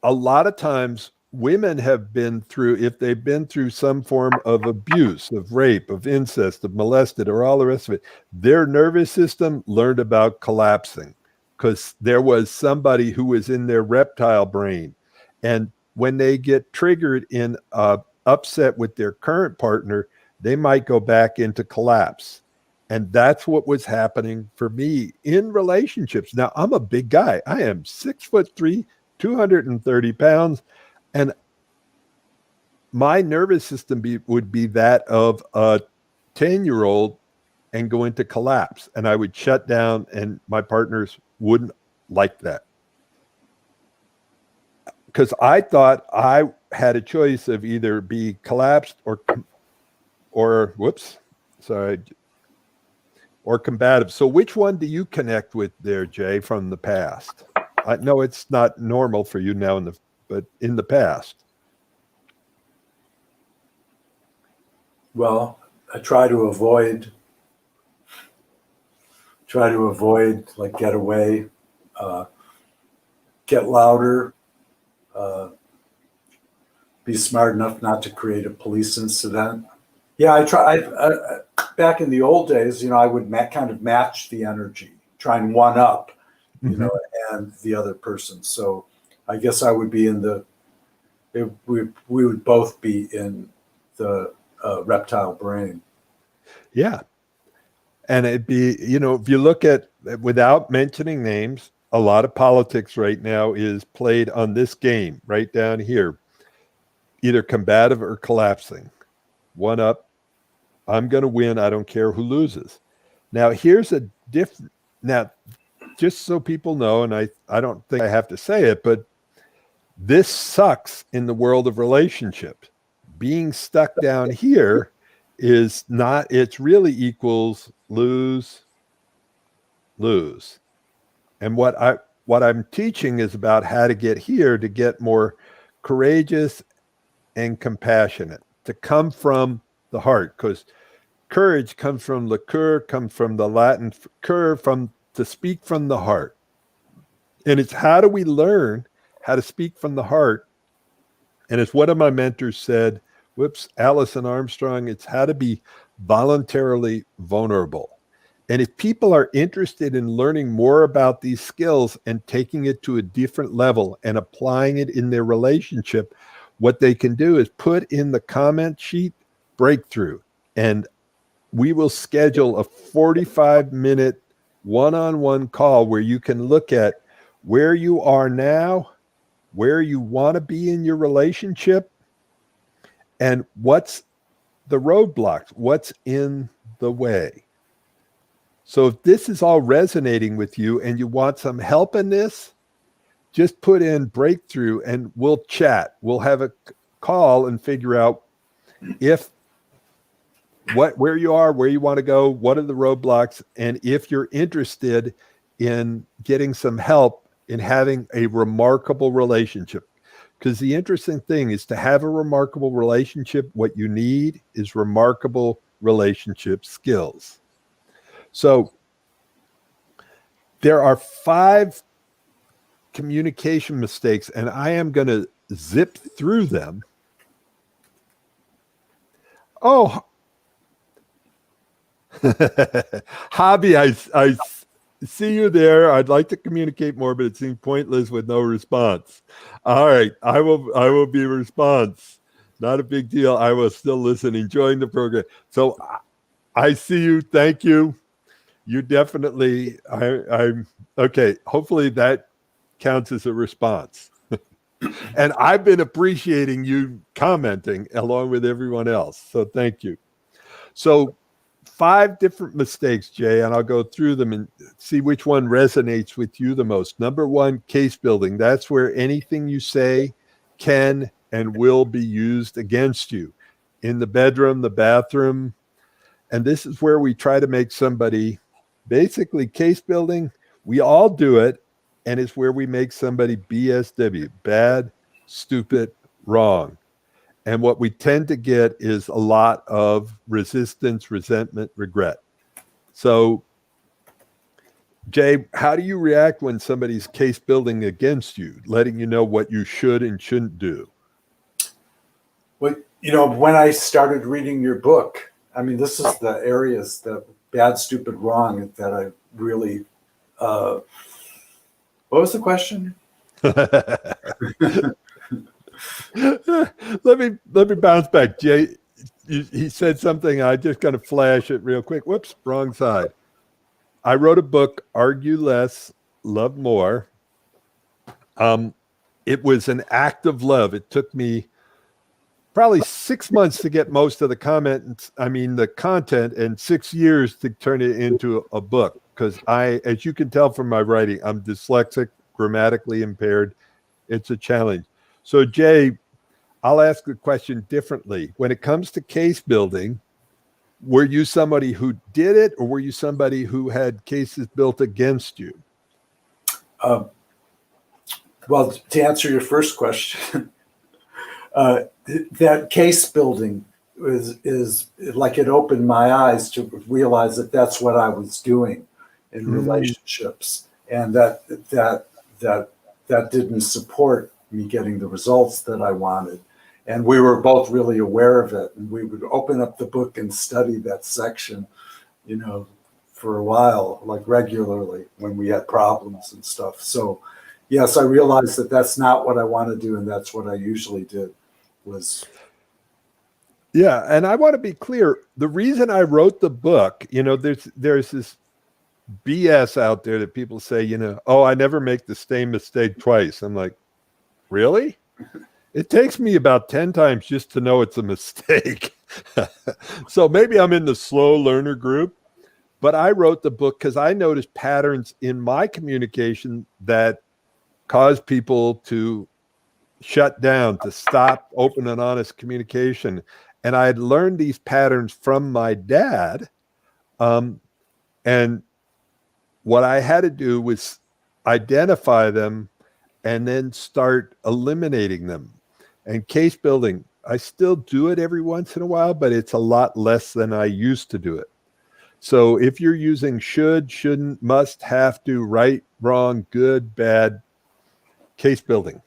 a lot of times women have been through, if they've been through some form of abuse, of rape, of incest, of molested, or all the rest of it, their nervous system learned about collapsing because there was somebody who was in their reptile brain. And when they get triggered in a upset with their current partner, they might go back into collapse. And that's what was happening for me in relationships. Now, I'm a big guy. I am 6'3", 230 pounds. And my nervous system would be that of a 10-year-old and go into collapse. And I would shut down, and my partners wouldn't like that. Because I thought I had a choice of either be collapsed or combative. So which one do you connect with there, Jay, from the past? I know it's not normal for you now, but in the past. Well, I try to avoid like get away, get louder, be smart enough not to create a police incident. Yeah, I back in the old days, I would kind of match the energy, try and one up, and the other person. So I guess I would be we would both be in the reptile brain. Yeah. And it'd be, if you look at, without mentioning names, a lot of politics right now is played on this game right down here, either combative or collapsing. One up, I'm going to win. I don't care who loses. Now, here's a different, now, just so people know, and I don't think I have to say it, but this sucks in the world of relationships. Being stuck down here is not, it's really equals lose, lose. And what I'm teaching is about how to get here, to get more courageous and compassionate, to come from the heart, because courage comes from liqueur, comes from the Latin cur, to speak from the heart. And it's how do we learn how to speak from the heart? And as one of my mentors said, Allison Armstrong, it's how to be voluntarily vulnerable. And if people are interested in learning more about these skills and taking it to a different level and applying it in their relationship, what they can do is put in the comment sheet breakthrough, and we will schedule a 45-minute one-on-one call where you can look at where you are now, where you want to be in your relationship, and what's the roadblocks, what's in the way. So if this is all resonating with you and you want some help in this, just put in breakthrough and we'll chat. We'll have a call and figure out where you are, where you want to go, what are the roadblocks, and if you're interested in getting some help in having a remarkable relationship. Because the interesting thing is, to have a remarkable relationship, what you need is remarkable relationship skills. So there are 5 communication mistakes, and I am going to zip through them. Oh, Hobby, I see you there. I'd like to communicate more, but it seemed pointless with no response. All right, I will be response. Not a big deal. I will still listen, enjoying the program. So I see you. Thank you. You definitely. I'm okay. Hopefully that counts as a response. And I've been appreciating you commenting along with everyone else. So thank you. So 5 different mistakes, Jay, and I'll go through them and see which one resonates with you the most. Number 1, case building. That's where anything you say can and will be used against you in the bedroom, the bathroom. And this is where we try to make somebody, basically case building. We all do it. And it's where we make somebody BSW, bad, stupid, wrong. And what we tend to get is a lot of resistance, resentment, regret. So, Jay, how do you react when somebody's case building against you, letting you know what you should and shouldn't do? Well, when I started reading your book, I mean, this is the areas, the bad, stupid, wrong, that I really, what was the question? Let me bounce back, Jay. He said something. I just got to flash it real quick. Whoops, wrong side. I wrote a book, Argue Less, Love More. It was an act of love. It took me probably 6 months to get most of the the content, and 6 years to turn it into a book. Because as you can tell from my writing, I'm dyslexic, grammatically impaired. It's a challenge. So, Jay, I'll ask the question differently. When it comes to case building, were you somebody who did it, or were you somebody who had cases built against you? Well, to answer your first question, that case building is like it opened my eyes to realize that that's what I was doing in relationships, and that didn't support me getting the results that I wanted. And we were both really aware of it, and we would open up the book and study that section, for a while, like regularly when we had problems and stuff. So yes, I realized that that's not what I want to do, and that's what I usually did. Yeah, and I want to be clear. The reason I wrote the book, there's this BS out there that people say, oh, I never make the same mistake twice. I'm like, really? It takes me about 10 times just to know it's a mistake. So maybe I'm in the slow learner group, but I wrote the book because I noticed patterns in my communication that cause people to shut down, to stop open and honest communication. And I had learned these patterns from my dad. And what I had to do was identify them and then start eliminating them. And case building, I still do it every once in a while, but it's a lot less than I used to do it. So if you're using should, shouldn't, must, have to, right, wrong, good, bad, case building.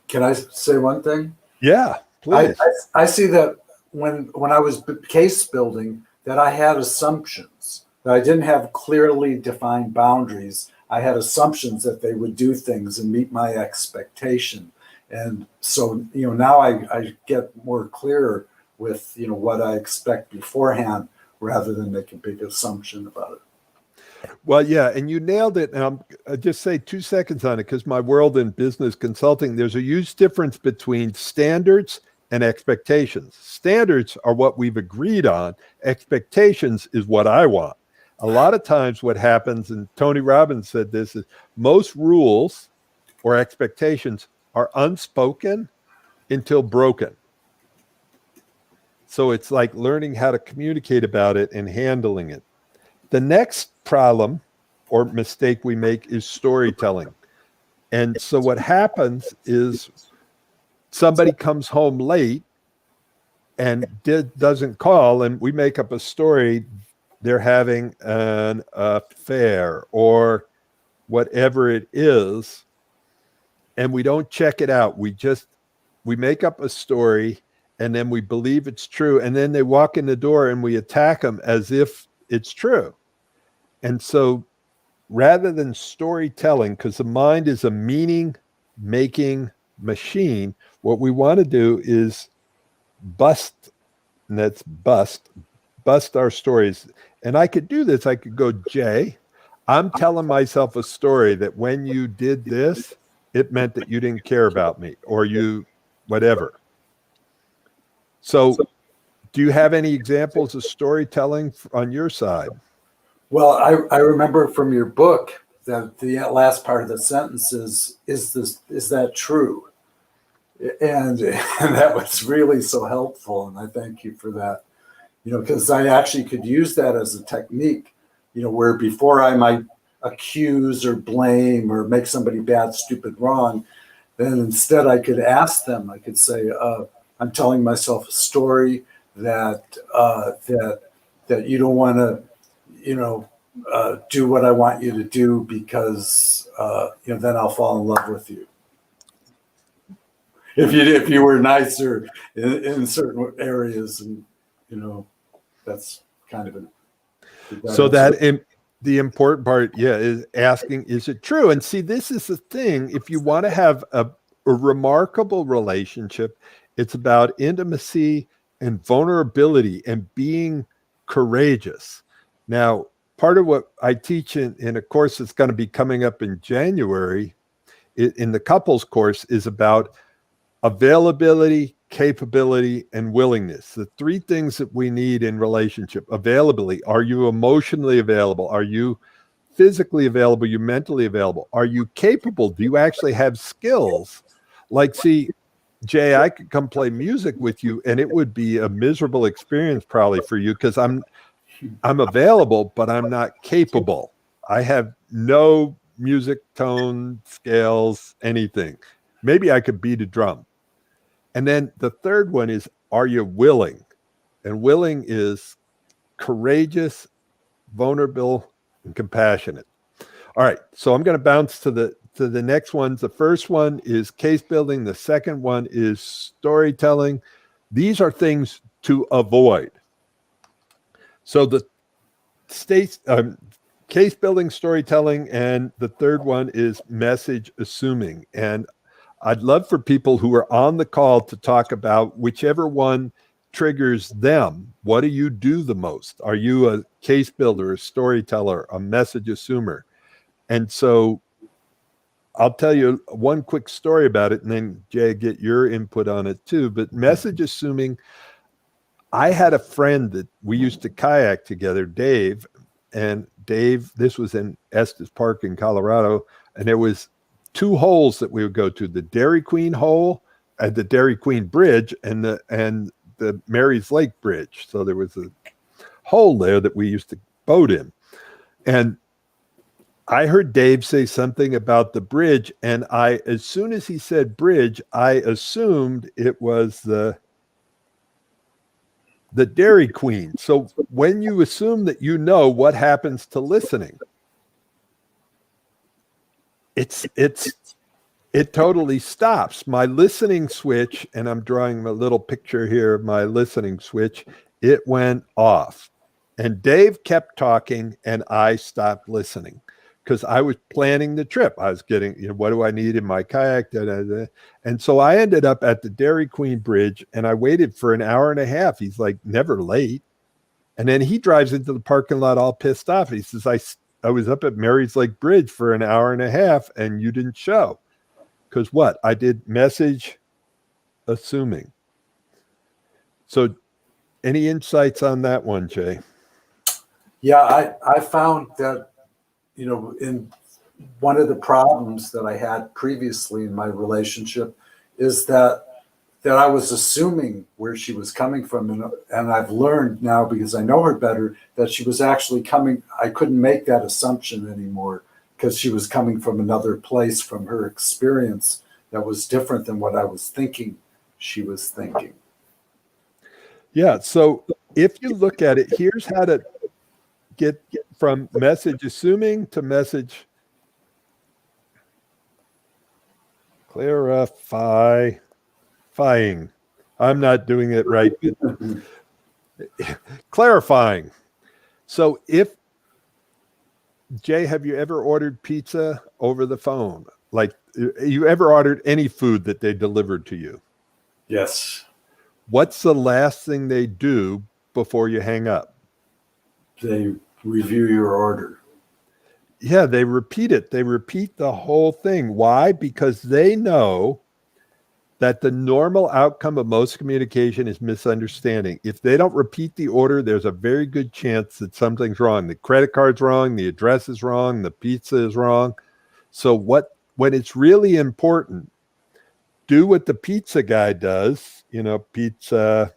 Can I say one thing? Yeah, please. I see that when I was case building, that I had assumptions, that I didn't have clearly defined boundaries. I had assumptions that they would do things and meet my expectation. And so, now I get more clear with, what I expect beforehand rather than make a big assumption about it. Well, yeah, and you nailed it. And I'll just say 2 seconds on it because my world in business consulting, there's a huge difference between standards and expectations. Standards are what we've agreed on. Expectations is what I want. A lot of times what happens, and Tony Robbins said this, is most rules or expectations are unspoken until broken. So it's like learning how to communicate about it and handling it. The next problem or mistake we make is storytelling. And so what happens is somebody comes home late and doesn't call, and we make up a story. They're having an affair or whatever it is, and we don't check it out. We make up a story, and then we believe it's true, and then they walk in the door and we attack them as if it's true. And so rather than storytelling, because the mind is a meaning-making machine, what we want to do is bust our stories. And I could do this. I could go, Jay, I'm telling myself a story that when you did this, it meant that you didn't care about me or you whatever. So do you have any examples of storytelling on your side? Well, I remember from your book that the last part of the sentence is that true? And that was really so helpful. And I thank you for that, because I actually could use that as a technique, where before I might accuse or blame or make somebody bad, stupid, wrong, then instead I could ask them, I could say, I'm telling myself a story that you don't want to, do what I want you to do because, then I'll fall in love with you. If you were nicer in certain areas, and that's kind of it. So the important part, is asking, is it true? And see, this is the thing. If you want to have a a remarkable relationship. It's about intimacy and vulnerability and being courageous. Now, part of what I teach in a course that's going to be coming up in January in the couples course is about availability, capability, and willingness. The three things that we need in relationship. Availability. Are you emotionally available? Are you physically available? Are you mentally available? Are you capable? Do you actually have skills? Like, see, Jay, I could come play music with you and it would be a miserable experience probably for you because I'm available, but I'm not capable. I have no music tone, scales, anything. Maybe I could beat a drum. And then the third one is, are you willing? And willing is courageous, vulnerable, and compassionate. All right, so I'm going to bounce to the next ones. The first one is case building. The second one is storytelling. These are things to avoid. So the states case building, storytelling, and the third one is message assuming. And I'd love for people who are on the call to talk about whichever one triggers them. What do you do the most? Are you a case builder, a storyteller, a message assumer? And so I'll tell you one quick story about it, and then Jay, get your input on it too. But message assuming, I had a friend that we used to kayak together, Dave. And Dave, this was in Estes Park in Colorado, and there was two holes that we would go to: the Dairy Queen hole at the Dairy Queen Bridge and the Mary's Lake Bridge. So there was a hole there that we used to boat in. And I heard Dave say something about the bridge, and as soon as he said bridge, I assumed it was the Dairy Queen. So when you assume that you know, what happens to listening? It totally stops. My listening switch, and I'm drawing a little picture here of my listening switch, it went off. And Dave kept talking, and I stopped listening because I was planning the trip. I was getting, what do I need in my kayak? Da, da, da. And so I ended up at the Dairy Queen Bridge, and I waited for an hour and a half. He's like, never late. And then he drives into the parking lot all pissed off. He says, I was up at Mary's Lake Bridge for an hour and a half, and you didn't show. Because what? I did message assuming. So any insights on that one, Jay? Yeah, I found that, in one of the problems that I had previously in my relationship is that I was assuming where she was coming from. And I've learned now, because I know her better, that she was actually coming. I couldn't make that assumption anymore because she was coming from another place, from her experience that was different than what I was thinking she was thinking. Yeah. So if you look at it, here's how to get from message assuming to message clarifying. I'm not doing it right. Clarifying. So Jay, have you ever ordered pizza over the phone? Like, you ever ordered any food that they delivered to you? Yes. What's the last thing they do before you hang up? They review your order. Yeah, they repeat it. They repeat the whole thing. Why? Because they know that the normal outcome of most communication is misunderstanding. If they don't repeat the order, there's a very good chance that something's wrong. The credit card's wrong, the address is wrong, the pizza is wrong. So when it's really important, do what the pizza guy does, pizza,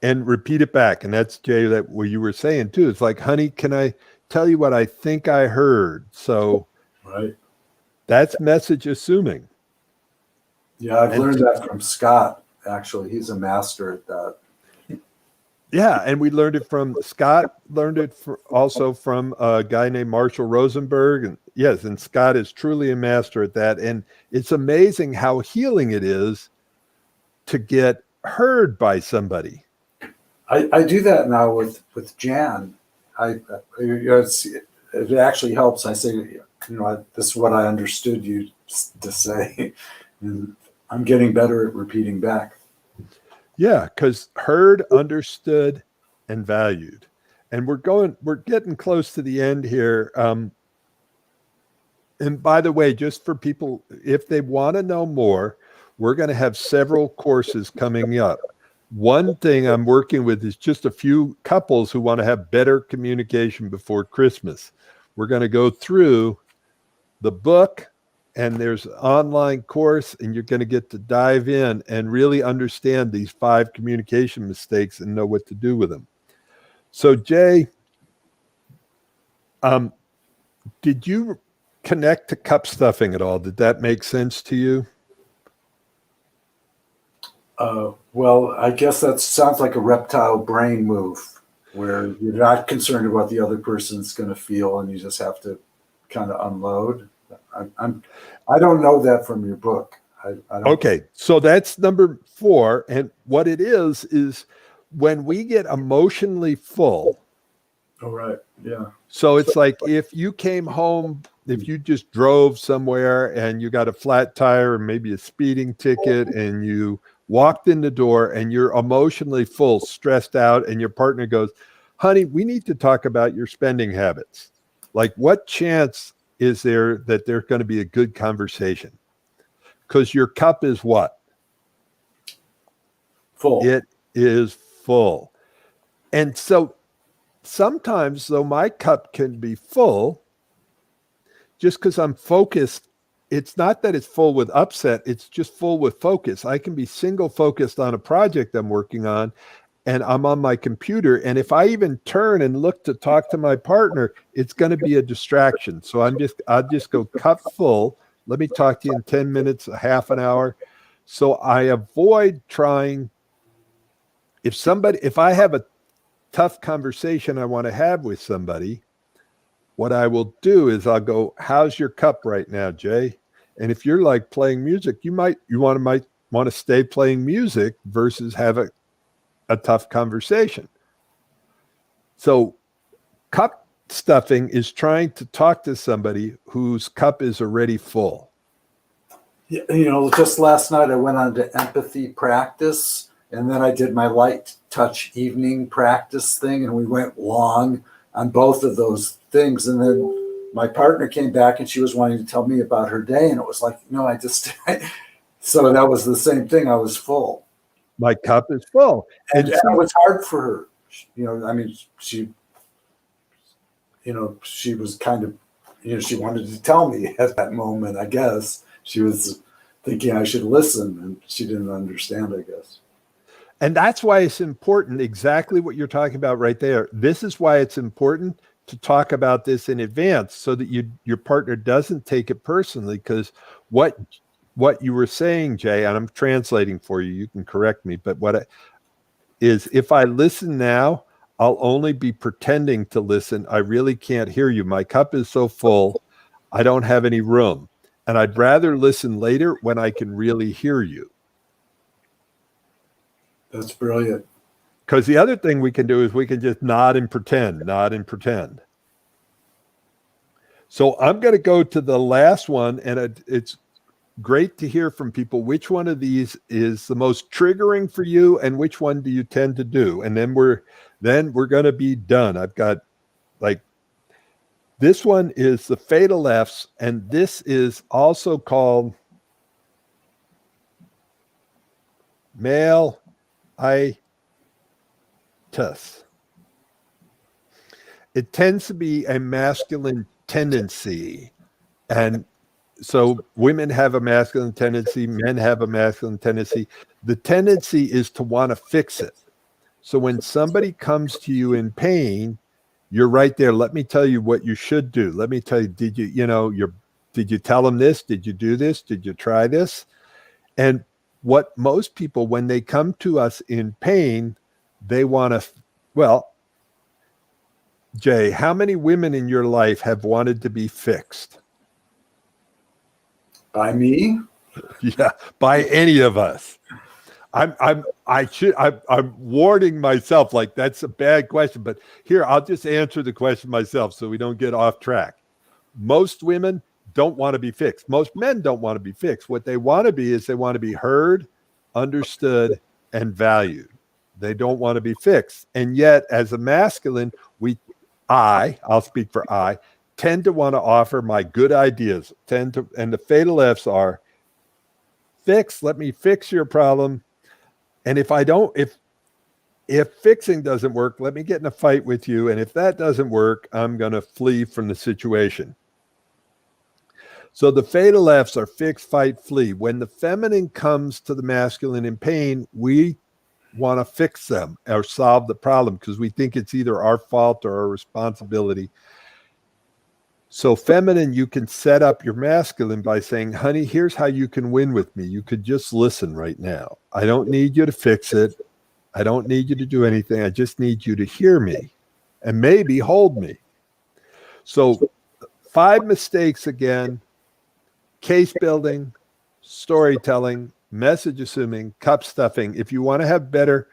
and repeat it back. And that's, Jay, that what you were saying too. It's like, honey, can I tell you what I think I heard? So right. That's message assuming. Yeah, I've learned that from Scott, actually. He's a master at that. Yeah, and we learned it from Scott, also from a guy named Marshall Rosenberg. And yes, and Scott is truly a master at that. And it's amazing how healing it is to get heard by somebody. I do that now with Jan. it actually helps. I say, this is what I understood you to say, and I'm getting better at repeating back. Yeah, because heard, understood, and valued. And we're getting close to the end here. And by the way, just for people, if they want to know more, we're going to have several courses coming up. One thing I'm working with is just a few couples who want to have better communication before Christmas. We're going to go through the book, and there's an online course, and you're going to get to dive in and really understand these 5 communication mistakes and know what to do with them. So, Jay, did you connect to cup stuffing at all? Did that make sense to you? Well, I guess that sounds like a reptile brain move where you're not concerned about the other person's going to feel, and you just have to kind of unload. I don't know that from your book. I don't. Okay, so that's number 4. And what it is when we get emotionally full. Oh, right. Yeah. So it's like if you came home, if you just drove somewhere and you got a flat tire and maybe a speeding ticket, and you walked in the door and you're emotionally full, stressed out, and your partner goes, honey, we need to talk about your spending habits. Like, what chance is there that there's going to be a good conversation? Because your cup is what? Full. It is full. And so sometimes, though, my cup can be full, just because I'm focused, it's not that it's full with upset, it's just full with focus. I can be single focused on a project I'm working on, and I'm on my computer. And if I even turn and look to talk to my partner, it's going to be a distraction. So I'll just go cup full. Let me talk to you in 10 minutes, a half an hour. So I avoid trying. If I have a tough conversation I want to have with somebody, what I will do is I'll go, how's your cup right now, Jay? And if you're like playing music, you might want to stay playing music versus have a tough conversation. So cup stuffing is trying to talk to somebody whose cup is already full. Just last night I went on to empathy practice, and then I did my light touch evening practice thing, and we went long on both of those things. And then my partner came back and she was wanting to tell me about her day, and it was like, no, so that was the same thing. I was full. My cup is full. And it was hard for her. She was kind of, she wanted to tell me at that moment, I guess. She was thinking I should listen, and she didn't understand, I guess. And that's why it's important, exactly what you're talking about right there. This is why it's important to talk about this in advance, so that your partner doesn't take it personally. Because what you were saying, Jay, and I'm translating for you, you can correct me, but if I listen now, I'll only be pretending to listen. I really can't hear you. My cup is so full, I don't have any room. And I'd rather listen later when I can really hear you. That's brilliant. Because the other thing we can do is we can just nod and pretend. So I'm going to go to the last one, and it's great to hear from people. Which one of these is the most triggering for you, and which one do you tend to do? And then we're going to be done. I've got this one is the fatal F's, and this is also called male itis. It tends to be a masculine tendency. And so women have a masculine tendency, men have a masculine tendency. The tendency is to want to fix it. So when somebody comes to you in pain, you're right there. Let me tell you what you should do. Let me tell you, did you tell them this? Did you do this? Did you try this? And what most people, when they come to us in pain, they want to, Jay, how many women in your life have wanted to be fixed? By me? Yeah, by any of us. I'm warning myself, like that's a bad question, but here, I'll just answer the question myself so we don't get off track. Most women don't want to be fixed. Most men don't want to be fixed. What they want to be is they want to be heard, understood, and valued. They don't want to be fixed. And yet, as a masculine, I'll speak for I, tend to want to offer my good ideas, and the fatal F's are let me fix your problem. And if fixing doesn't work, let me get in a fight with you. And if that doesn't work, I'm going to flee from the situation. So the fatal F's are fix, fight, flee. When the feminine comes to the masculine in pain, we want to fix them or solve the problem because we think it's either our fault or our responsibility. So feminine, you can set up your masculine by saying, honey, here's how you can win with me. You could just listen right now. I don't need you to fix it. I don't need you to do anything. I just need you to hear me and maybe hold me. So 5 mistakes again: case building, storytelling, message assuming, cup stuffing. If you want to have better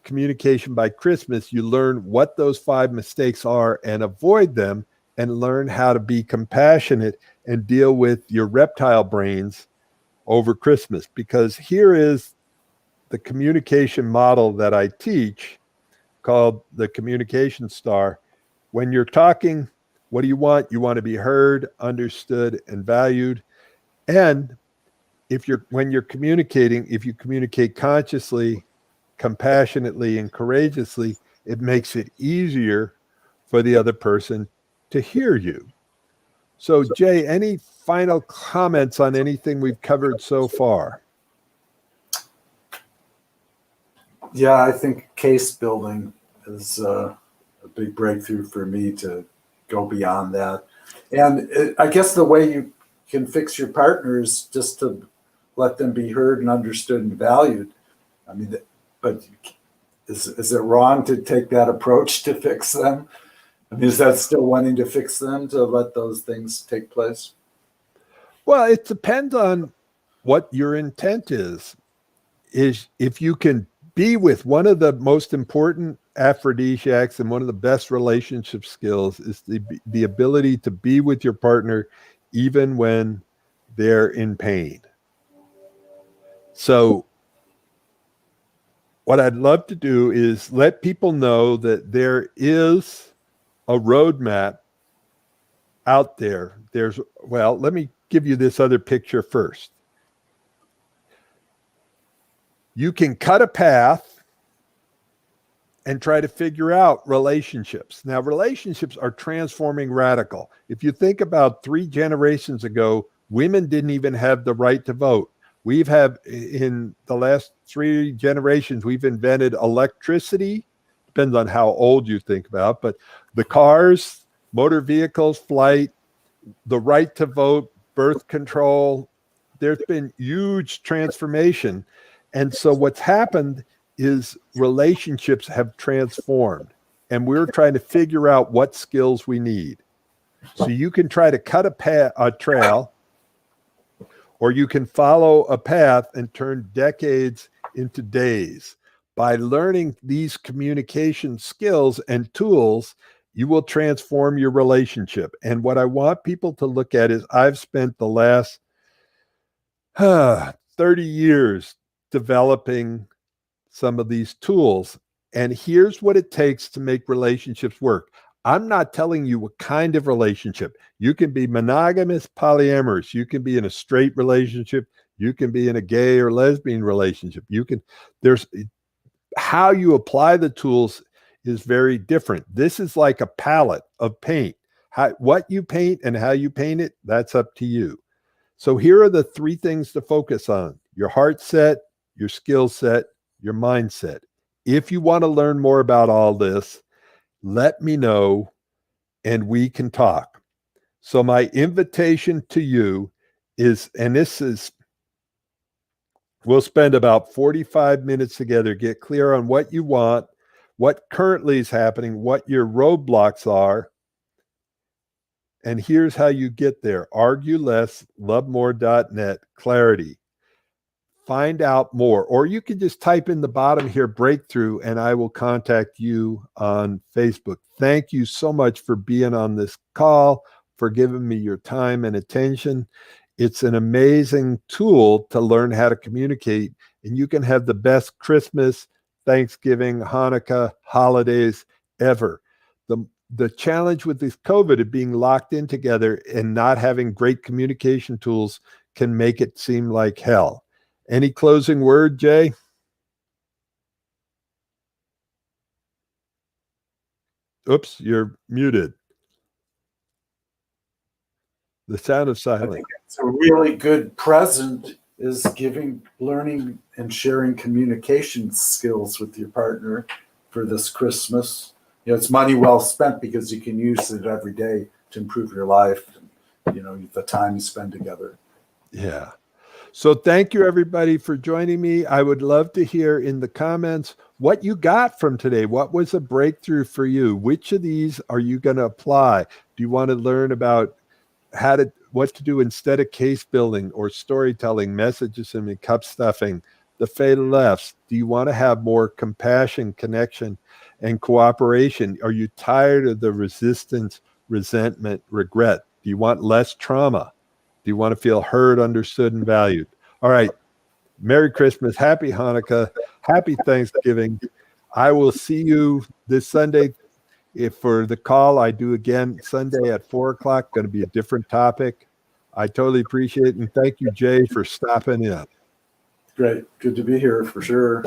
communication by Christmas, you learn what those 5 mistakes are and avoid them, and learn how to be compassionate and deal with your reptile brains over Christmas. Because here is the communication model that I teach, called the communication star. When you're talking, what do you want? You want to be heard, understood, and valued. And when you're communicating, if you communicate consciously, compassionately, and courageously, it makes it easier for the other person to hear you. So, Jay, any final comments on anything we've covered so far? Yeah, I think case building is a big breakthrough for me to go beyond that. And I guess the way you can fix your partner is just to let them be heard and understood and valued. I mean, but is it wrong to take that approach to fix them? I mean, is that still wanting to fix them, to let those things take place? Well, it depends on what your intent is. If you can be with one of the most important aphrodisiacs and one of the best relationship skills is the ability to be with your partner even when they're in pain. So what I'd love to do is let people know that there is a roadmap out there. Let me give you this other picture first. You can cut a path and try to figure out relationships. Now, relationships are transforming radical. If you think about 3 generations ago, women didn't even have the right to vote. In the last 3 generations, we've invented electricity. Depends on how old you think about, but the cars, motor vehicles, flight, the right to vote, birth control. There's been huge transformation. And so what's happened is relationships have transformed, and we're trying to figure out what skills we need. So you can try to cut a trail, or you can follow a path and turn decades into days. By learning these communication skills and tools, you will transform your relationship. And what I want people to look at is I've spent the last 30 years developing some of these tools. And here's what it takes to make relationships work. I'm not telling you what kind of relationship. You can be monogamous, polyamorous. You can be in a straight relationship. You can be in a gay or lesbian relationship. There's how you apply the tools is very different. This is like a palette of paint. What you paint and how you paint it, that's up to you. So here are the 3 things to focus on: your heart set, your skill set, your mindset. If you want to learn more about all this, let me know and we can talk. So my invitation to you is, we'll spend about 45 minutes together, get clear on what you want, what currently is happening, what your roadblocks are. And here's how you get there. Argue less, lovemore.net, clarity. find out more, or you can just type in the bottom here, breakthrough, and I will contact you on Facebook. Thank you so much for being on this call, for giving me your time and attention. It's an amazing tool to learn how to communicate, and you can have the best Christmas, Thanksgiving, Hanukkah, holidays ever. The challenge with this COVID of being locked in together and not having great communication tools can make it seem like hell. Any closing word, Jay? Oops, you're muted. The sound of I silence. think it's a really good present is learning and sharing communication skills with your partner for this Christmas. It's money well spent because you can use it every day to improve your life, the time you spend together. Yeah. So thank you, everybody, for joining me. I would love to hear in the comments what you got from today. What was a breakthrough for you? Which of these are you going to apply? Do you want to learn about what to do instead of case building or storytelling, messages and cup stuffing, the fatal lefts? Do you want to have more compassion, connection, and cooperation? Are you tired of the resistance, resentment, regret? Do you want less trauma? Do you want to feel heard, understood, and valued? All right. Merry Christmas. Happy Hanukkah. Happy Thanksgiving. I will see you this Sunday. If for the call, I do again Sunday at 4:00, going to be a different topic. I totally appreciate it. And thank you, Jay, for stopping in. Great. Good to be here for sure.